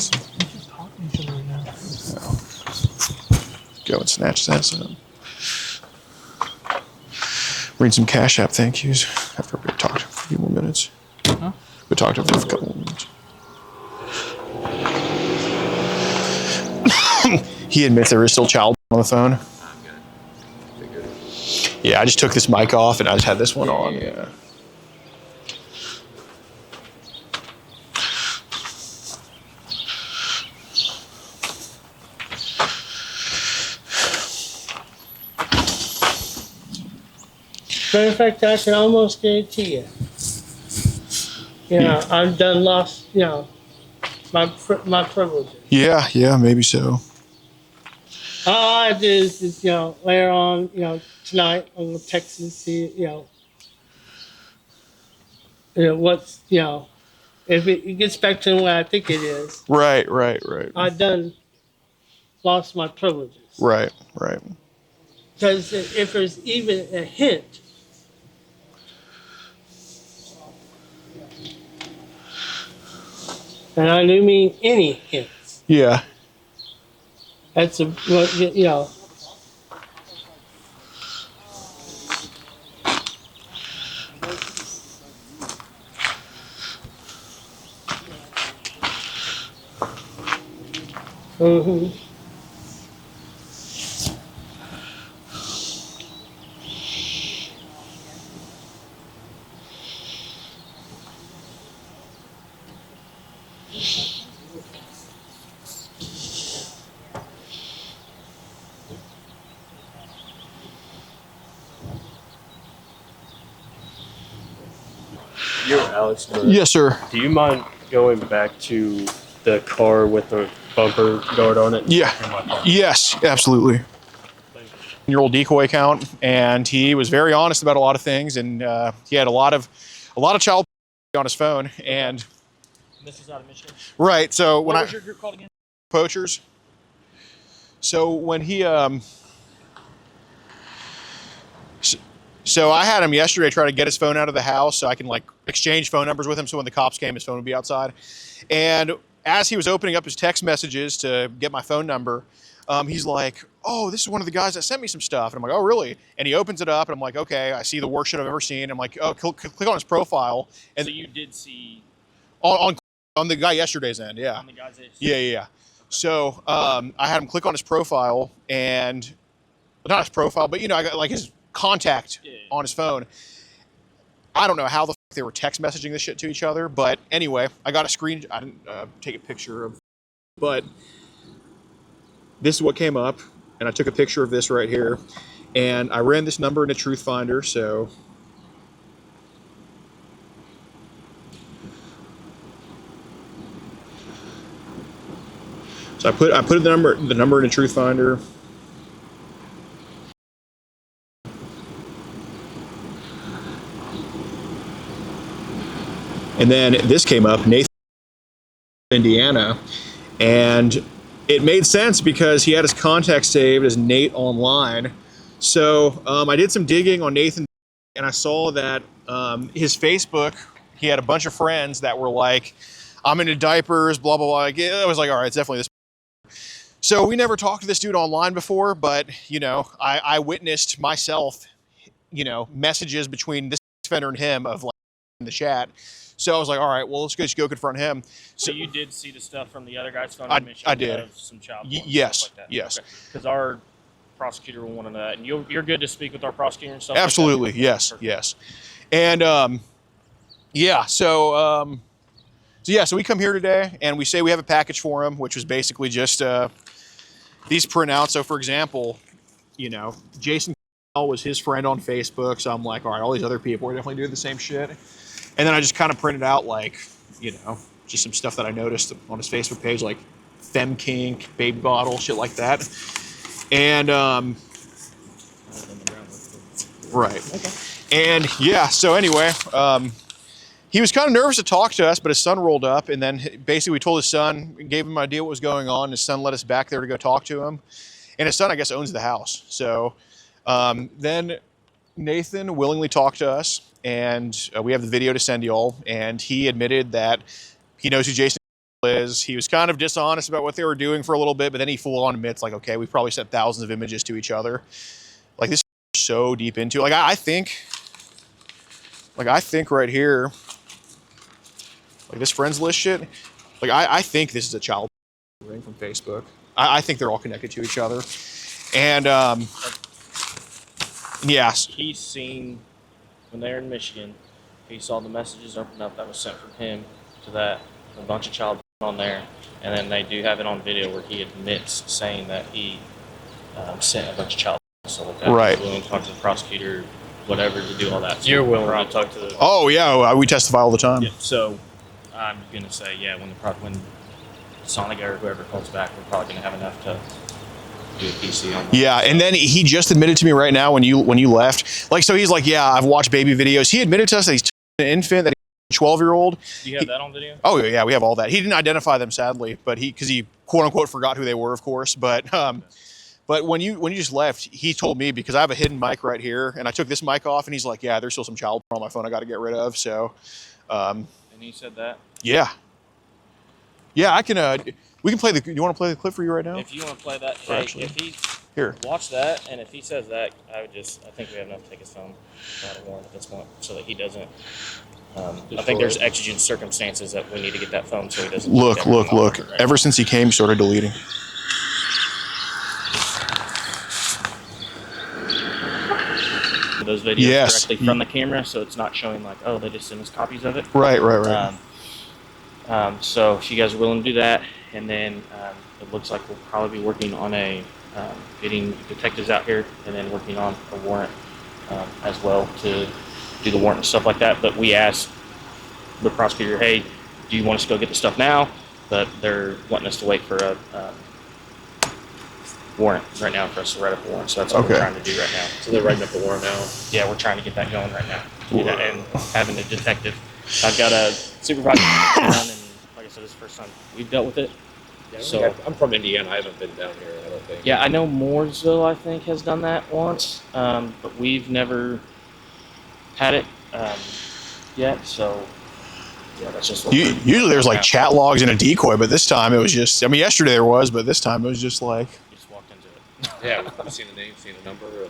snatch that up. Read some Cash App thank yous after we talked for a few more minutes. Huh? We talked for a couple more minutes. He admits there is still child on the phone. Yeah, I just took this mic off and I just had this one on. Yeah. Matter of fact, I can almost guarantee you. You know, I've done lost. You know, my privileges. Yeah, maybe so. All I do is you know, later on, you know, tonight I'm gonna text and see, you know, what's, you know, if it gets back to what I think it is. Right. I done lost my privileges. Right. Because if there's even a hint, and I do mean any hints, Yeah. that's a, you know. Mm-hmm. You're Alex. Correct? Yes, sir. Do you mind going back to the car with the bumper guard on it? Yeah. Yes, absolutely. Your old decoy account, and he was very honest about a lot of things, and he had a lot of child on his phone, and This is out of Michigan. right. So when What was your group called again? Poachers. So when he so I had him yesterday try to get his phone out of the house so I can like exchange phone numbers with him, so when the cops came his phone would be outside. And as he was opening up his text messages to get my phone number, he's like, oh, this is one of the guys that sent me some stuff. And I'm like, oh, really? And he opens it up and I'm like, okay, I see the worst shit I've ever seen. I'm like, oh, click on his profile. And So you did see on the guy yesterday's end, yeah. on the guys that Yeah. So I had him click on his profile, and well, not his profile, but you know, I got like his contact on his phone. I don't know how the fuck they were text messaging this shit to each other, but anyway, I got a screen. I didn't take a picture of, but this is what came up, and I took a picture of this right here, and I ran this number into Truth Finder, so. So I put the number in a Truth Finder. And then this came up, Nathan, Indiana, and it made sense because he had his contact saved as Nate Online. So I did some digging on Nathan, and I saw that his Facebook, he had a bunch of friends that were like, I'm into diapers, blah, blah, blah. I was like, all right, it's definitely this. So we never talked to this dude online before, but, you know, I witnessed myself, you know, messages between this vendor and him of like in the chat. So I was like, all right, well, let's just go confront him. So you did see the stuff from the other guy's phone? I did. Of some child porn, Yes, stuff like that. yes. Because our prosecutor will want to know that. And you're good to speak with our prosecutor and stuff? Absolutely, like that? yes, Perfect. yes. And yeah, so we come here today and we say we have a package for him, which was basically just these printouts. So for example, you know, Jason was his friend on Facebook, so I'm like, all right, all these other people are definitely doing the same shit. And then I just kind of printed out like, you know, just some stuff that I noticed on his Facebook page, like fem kink, baby bottle, shit like that. And right. Okay. And yeah, so anyway, he was kind of nervous to talk to us, but his son rolled up, and then basically we told his son, gave him an idea what was going on. His son let us back there to go talk to him, and his son, I guess, owns the house. So then Nathan willingly talked to us, and we have the video to send y'all, and he admitted that he knows who Jason is. He was kind of dishonest about what they were doing for a little bit, but then he full on admits, like, okay, we've probably sent thousands of images to each other. Like, this is so deep into it. Like, I think right here, like this friends list shit, like I think this is a child ring from Facebook. I think they're all connected to each other. And yes. He's seen, when they were in Michigan, he saw the messages open up that was sent from him to that, a bunch of child on there. And then they do have it on video where he admits saying that he sent a bunch of child stuff like that. Right. He's willing to talk to the prosecutor, whatever, to do all that. So You're willing to talk to the... Oh, yeah, we testify all the time. Yeah, so I'm going to say, yeah, when Sonic or whoever calls back, we're probably going to have enough to do a PC on that. Yeah, and then he just admitted to me right now when you left. Like, so he's like, yeah, I've watched baby videos. He admitted to us that he's an infant, that he's a 12-year-old. Do you have that on video? Oh, yeah, we have all that. He didn't identify them, sadly, but because he quote-unquote forgot who they were, of course. But when you just left, he told me, because I have a hidden mic right here, and I took this mic off, and he's like, yeah, there's still some child porn on my phone I got to get rid of. So, and he said that? Yeah. Yeah, I can, we can play you want to play the clip for you right now? If you want to play that, Or hey, actually, if he here, watch that, and if he says that, I think we have enough to take his phone without a warrant at this point, so that he doesn't. I think there's exigent circumstances that we need to get that phone so he doesn't. Look. Ever since he came, he started deleting. Those videos directly from the camera, so it's not showing like, oh, they just sent us copies of it. Right. So if you guys are willing to do that, and then it looks like we'll probably be working on getting detectives out here, and then working on a warrant as well to do the warrant and stuff like that. But we asked the prosecutor, hey, do you want us to go get the stuff now? But they're wanting us to wait for a warrant right now for us to write up a warrant. So that's what we're trying to do right now. So they're writing up the warrant now? Yeah, we're trying to get that going right now. To do that, and having a detective. I've got a supervisor down, and like I said, this is the first time we've dealt with it. Yeah, so I'm from Indiana. I haven't been down here, I don't think. Yeah, I know Mooresville, I think, has done that once, but we've never had it yet. So yeah, that's just what usually there's like chat logs and a decoy, but this time it was just, I mean, yesterday there was, but this time it was just like, you just walked into it. Yeah, we've seen the name, seen the number. And...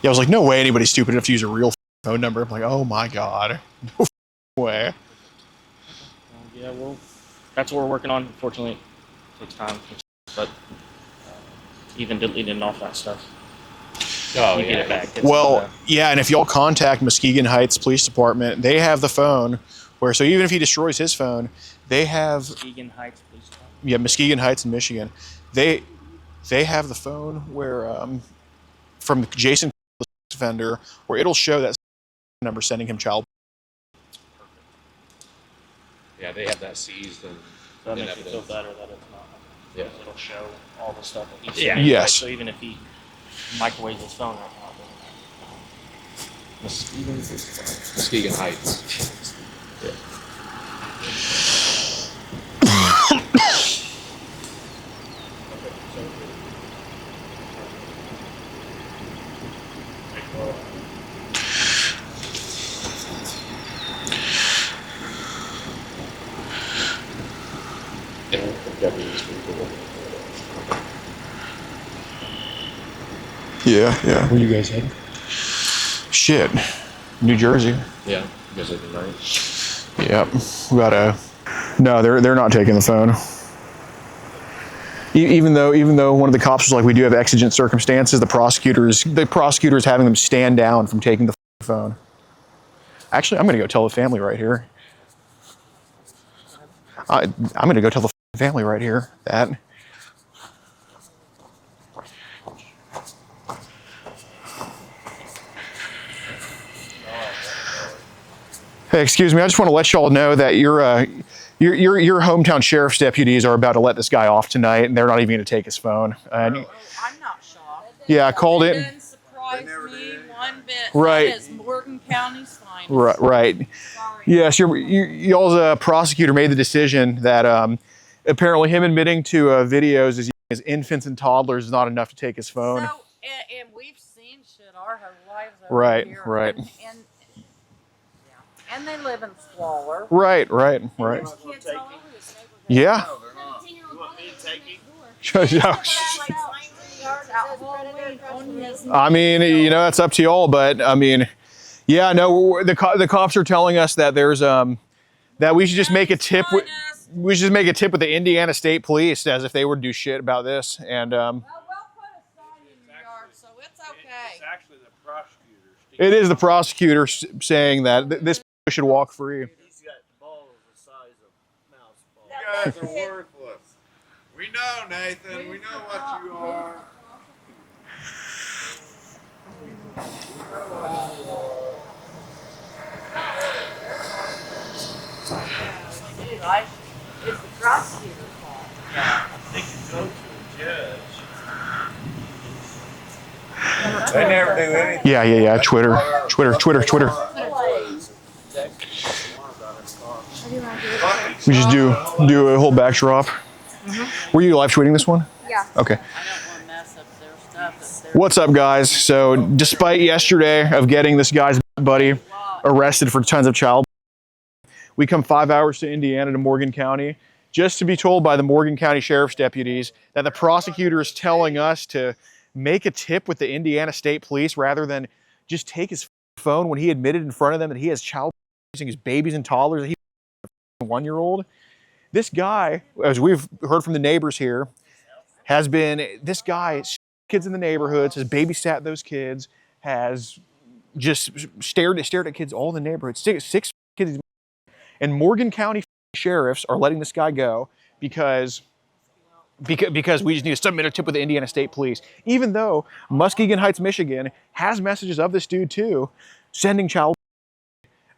Yeah, I was like, no way anybody's stupid enough to use a real phone number. I'm like, oh my God, no way. Yeah, well, that's what we're working on. Unfortunately, it takes time, but even deleting off that stuff. Oh, you get it back. Well, yeah, and if y'all contact Muskegon Heights Police Department, they have the phone where, so even if he destroys his phone, they have Muskegon Heights Police Department. Yeah, Muskegon Heights in Michigan. They have the phone where from Jason offender where it'll show that number sending him child. Yeah, they have that seized and that makes me feel better that it's not. Yeah. It'll show all the stuff that he's Yeah. saying. Yes. Right? So even if he microwaves his phone right now, Muskegon Heights. Yeah. Yeah. Where you guys heading? Shit, New Jersey. Yeah, you guys heading right? Yep. We gotta. No, they're not taking the phone. Even though one of the cops was like, we do have exigent circumstances, the prosecutor is having them stand down from taking the phone. Actually, I'm gonna go tell the family right here. I'm gonna go tell the family right here that. Hey, excuse me. I just want to let y'all know that your hometown sheriff's deputies are about to let this guy off tonight, and they're not even going to take his phone. I'm not shocked. Yeah, I called it. Didn't surprise me one bit. Right. That is Morgan County's finest. Right. Sorry. Yes, y'all's prosecutor made the decision that apparently him admitting to videos as infants and toddlers is not enough to take his phone. So, and we've seen shit our whole lives over Right, here. right. And they live in squalor. Right. And there's kids all over this neighborhood. Yeah. I mean, it's up to y'all, but I mean, yeah, no, the cops are telling us that there's that we should just make a tip with the Indiana State Police as if they would do shit about this, and Well, we'll put a sign in your yard, so it's okay. It's actually the prosecutor. it is the prosecutor saying that this should walk free. He's got balls the size of mouse balls. You guys are worthless. We know, Nathan. We know what you are. It's the prosecutor's fault. They can go to a judge. They never do anything. Yeah. Twitter. We just do a whole backdrop. Were you live tweeting this one? Yeah. Okay. I don't want to mess up their stuff. What's up, guys? So, despite yesterday of getting this guy's buddy arrested for tons of child, we come 5 hours to Indiana to Morgan County just to be told by the Morgan County Sheriff's deputies that the prosecutor is telling us to make a tip with the Indiana State Police rather than just take his phone when he admitted in front of them that he has child using his babies and toddlers. He's a 1-year-old. This guy, as we've heard from the neighbors here, this guy, kids in the neighborhoods, has babysat those kids, has just stared at kids all in the neighborhood. Six kids. And Morgan County sheriffs are letting this guy go because we just need to submit a tip with the Indiana State Police. Even though Muskegon Heights, Michigan has messages of this dude too, sending child.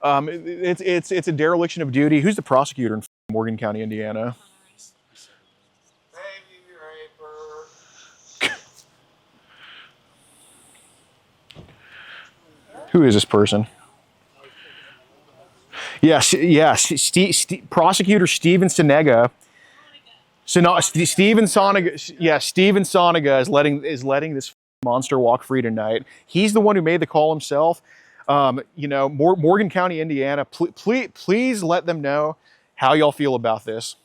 It's a dereliction of duty. Who's the prosecutor in Morgan County, Indiana? Who is this person? Yes. Prosecutor Steven Sonega. Steven Sonega is letting this monster walk free tonight. He's the one who made the call himself. Morgan County, Indiana. Please let them know how y'all feel about this.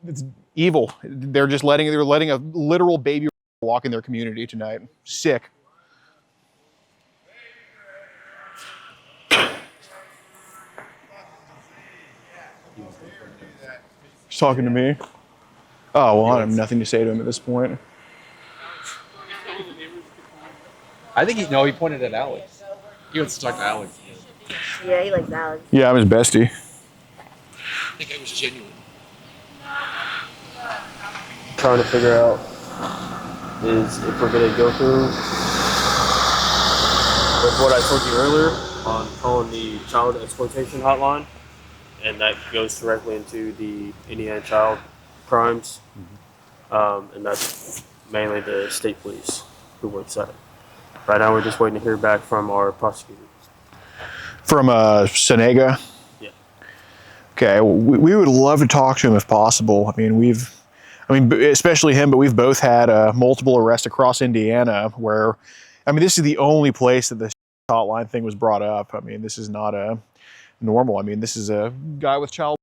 It's evil. They're letting a literal baby walk in their community tonight. Sick. He's talking to me. Oh, well, I have nothing to say to him at this point. I think he pointed at Alex. He wants to talk to Alex. Yeah, he likes Alex. Yeah, I'm his bestie. I think it was genuine. Trying to figure out is if we're going to go through with what I told you earlier on calling the child exploitation hotline, and that goes directly into the Indiana child crimes, and that's mainly the state police who works at it. Right now, we're just waiting to hear back from our prosecutors. From Sonega? Yeah. Okay, we would love to talk to him if possible. Especially him, but we've both had multiple arrests across Indiana where, this is the only place that the hotline thing was brought up. This is not a normal. This is a guy with child,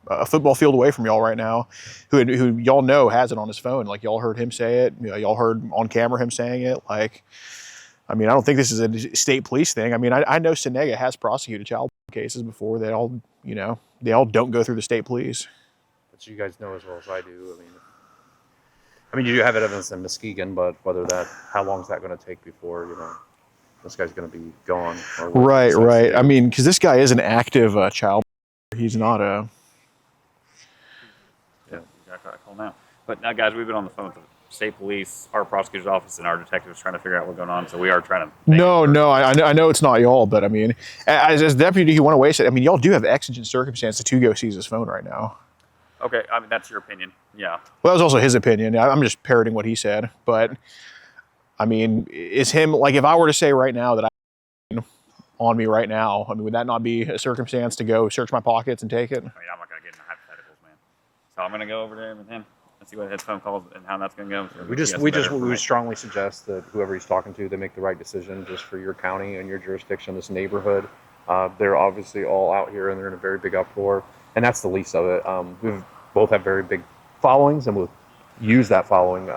a football field away from y'all right now, who y'all know has it on his phone. Like, y'all heard him say it. Y'all heard on camera him saying it. Like, I don't think this is a state police thing. I know Sonega has prosecuted child cases before. They all don't go through the state police. But you guys know as well as I do. You do have evidence in Muskegon, but how long is that going to take before this guy's going to be gone? Right. Because this guy is an active child. He's not a. Yeah, I call now. But now, guys, we've been on the phone with state police, our prosecutor's office, and our detectives trying to figure out what's going on. So we are trying to. No, I know it's not y'all, but I mean, as deputy, you want to waste it. I mean, y'all do have exigent circumstance to go seize his phone right now. Okay, I mean that's your opinion. Yeah. Well, that was also his opinion. I'm just parroting what he said, but I mean, is him like if I were to say right now that I on me right now, I mean, would that not be a circumstance to go search my pockets and take it? I mean, I'm not gonna get into hypotheticals, man. So I'm gonna go over there with him and see what his phone calls and how that's gonna go. So we would strongly suggest that whoever he's talking to, they make the right decision just for your county and your jurisdiction, this neighborhood. They're obviously all out here and they're in a very big uproar, and that's the least of it. We both have very big followings, and we'll use that following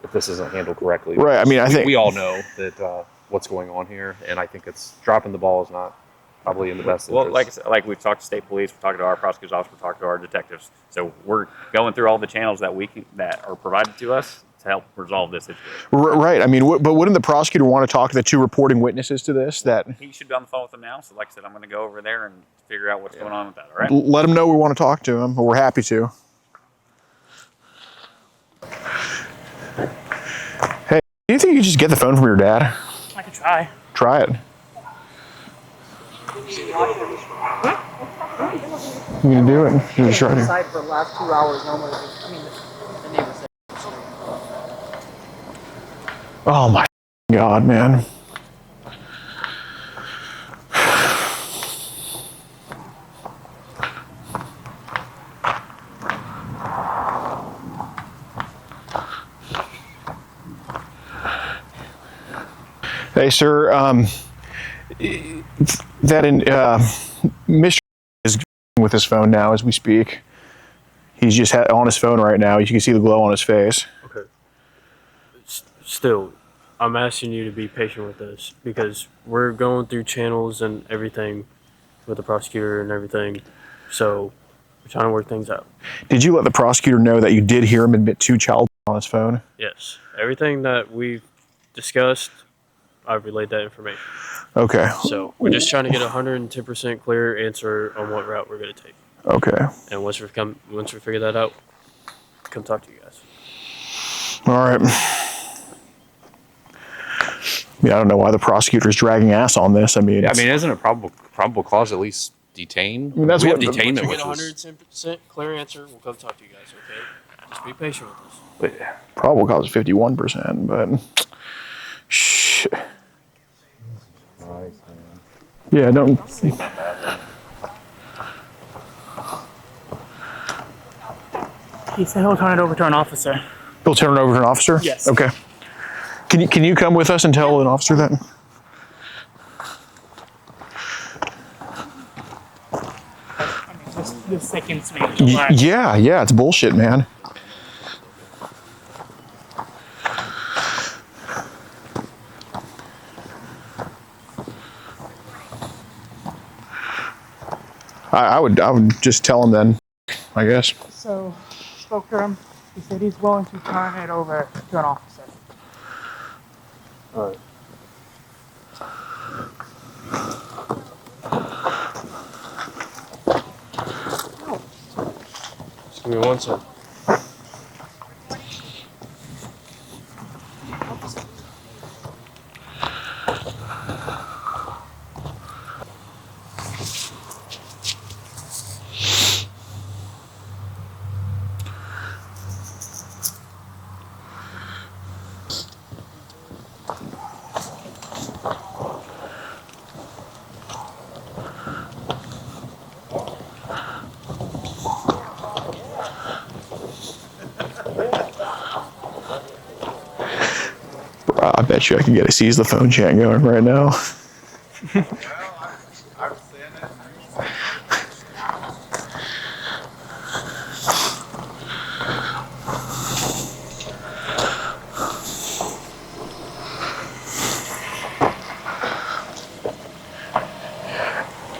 if this isn't handled correctly. Right. I mean, I think we all know that what's going on here, and I think it's dropping the ball is not probably in the best interest. Well, like I said, like we've talked to state police, we're talking to our prosecutor's office, we're talking to our detectives. So we're going through all the channels that that are provided to us to help resolve this situation. Right. I mean, but wouldn't the prosecutor want to talk to the two reporting witnesses to this? That He should be on the phone with them now. So like I said, I'm going to go over there and figure out what's going on with that. All right. let him know we want to talk to him, or we're happy to. Hey, do you think you could just get the phone from your dad? I could try. Try it. You gonna do it? You're just trying to. Inside for the last 2 hours. The neighbor said. Oh my God, man. Hey, sir. Mr. is with his phone now as we speak. He's just on his phone right now. You can see the glow on his face. Okay. Still, I'm asking you to be patient with us because we're going through channels and everything with the prosecutor and everything. So we're trying to work things out. Did you let the prosecutor know that you did hear him admit to child on his phone? Yes. Everything that we've discussed, I've relayed that information. Okay. So we're just trying to get a 110% clear answer on what route we're going to take. Okay. And once we figure that out, come talk to you guys. All right. Yeah, I don't know why the prosecutor's dragging ass on this. I mean, isn't a probable cause at least detain? I mean, that's we what have detained Once it we get with a this. 110% clear answer, we'll come talk to you guys, okay? Just be patient with us. But probable cause is 51%, but shh. Yeah, don't. He said he'll turn it over to an officer. He'll turn it over to an officer? Yes. Okay. Can you come with us and tell an officer that? This sickens me. Yeah, it's bullshit, man. I would just tell him then, I guess. So, spoke to him. He said he's willing to turn it over to an officer. All right. Just give me 1 second. I bet you I can get a seize the phone chant going right now.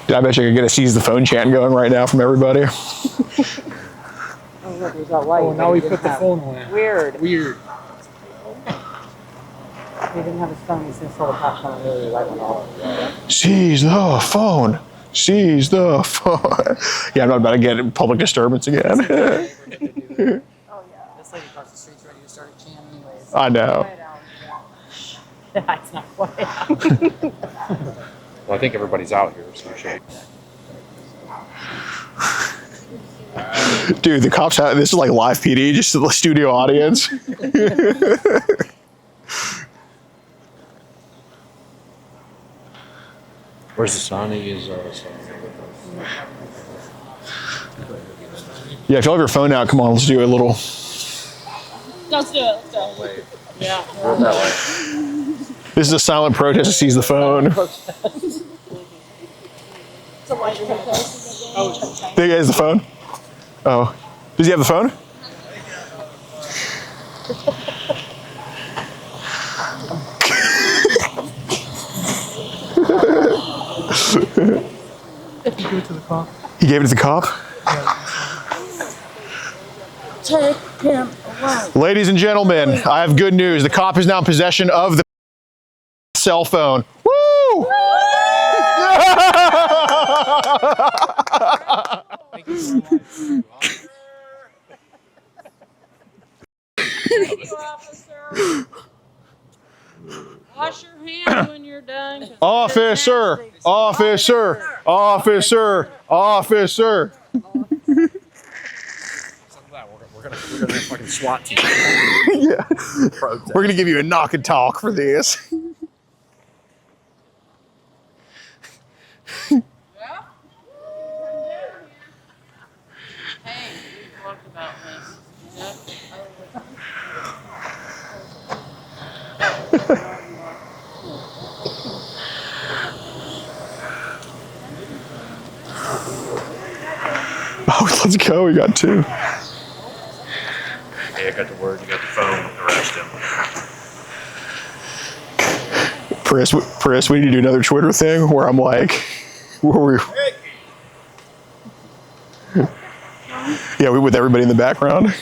I bet you I could get a seize the phone chant going right now from everybody. Oh, look, there's that light. Oh, now we put the phone away. Weird. Weird. He didn't have his phone. He's going to throw the patch on the light went off. Seize the phone. Seize the phone. Yeah, I'm not about to get in public disturbance again. Oh, yeah. This lady across the street's ready to start anyways. I know. It's not quite out. Well, I think everybody's out here, so we should. Dude, the cops have this is like live PD, just to the studio audience. Where's the son? He is son. Yeah, if you have your phone out, come on, let's do a little. Let's do it. Let's go. Yeah. This is a silent protest to seize the phone. It's a white protest. Oh, Think he has the phone? Oh. Does he have the phone? He gave it to the cop. He gave it to the cop? Take him away. Ladies and gentlemen, I have good news. The cop is now in possession of the cell phone. Woo! Thank you, officer. Wash your hands when you're done. Officer! Officer! Officer! Officer! We're gonna fucking SWAT team. Yeah. We're gonna give you a knock and talk for this. Hey, we talked about this. Oh, let's go. We got two. Hey, I got the word. You got the phone. Arrest him. Chris, we need to do another Twitter thing where I'm like, where we, yeah, we with everybody in the background.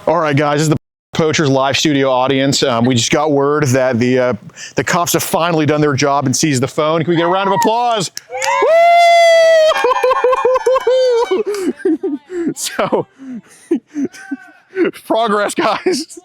All right, guys, this is the Poachers live studio audience. We just got word that the cops have finally done their job and seized the phone. Can we get a round of applause? So, progress, guys.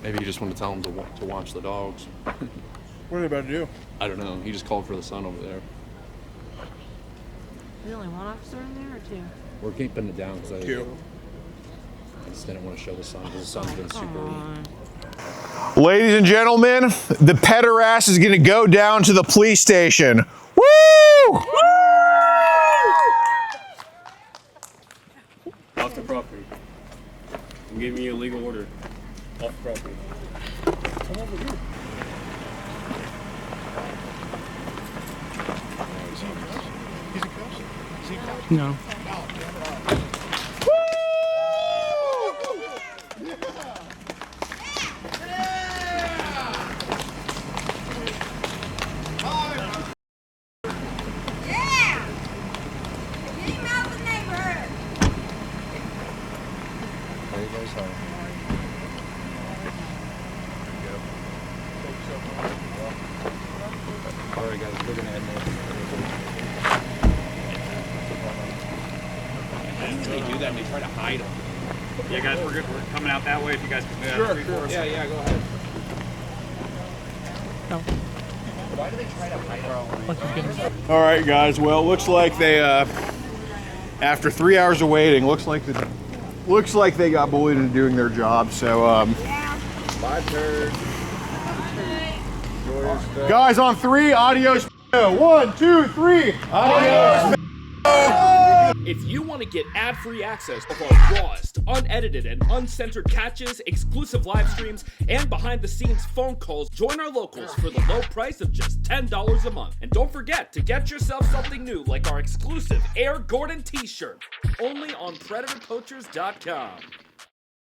Maybe you just want to tell him to watch the dogs. What are they about to do? I don't know. He just called for the son over there. There's only one officer in there or two? We're keeping it down because Two. I just didn't want to show the son because the son's been super. Ladies and gentlemen, the pederast is going to go down to the police station. Woo! Off the property. I'm giving you a legal order. Off the property. Come over here. He's in cuffs? Is he in cuffs? No. Alright guys, we're gonna head They do that and they try to hide them. Yeah, guys, we're good. We're coming out that way. If you guys can Sure. Yeah, go ahead. No. Why do they try to hide them? All right, guys. Well, looks like they, after 3 hours of waiting, looks like they got bullied into doing their job. So, My turn. guys, on three, adios. 1, 2, 3, adios. If you want to get ad-free access of our rawest, unedited, and uncensored catches, exclusive live streams, and behind-the-scenes phone calls, join our locals for the low price of just $10 a month. And don't forget to get yourself something new like our exclusive Air Gordon t-shirt, only on PredatorPoachers.com.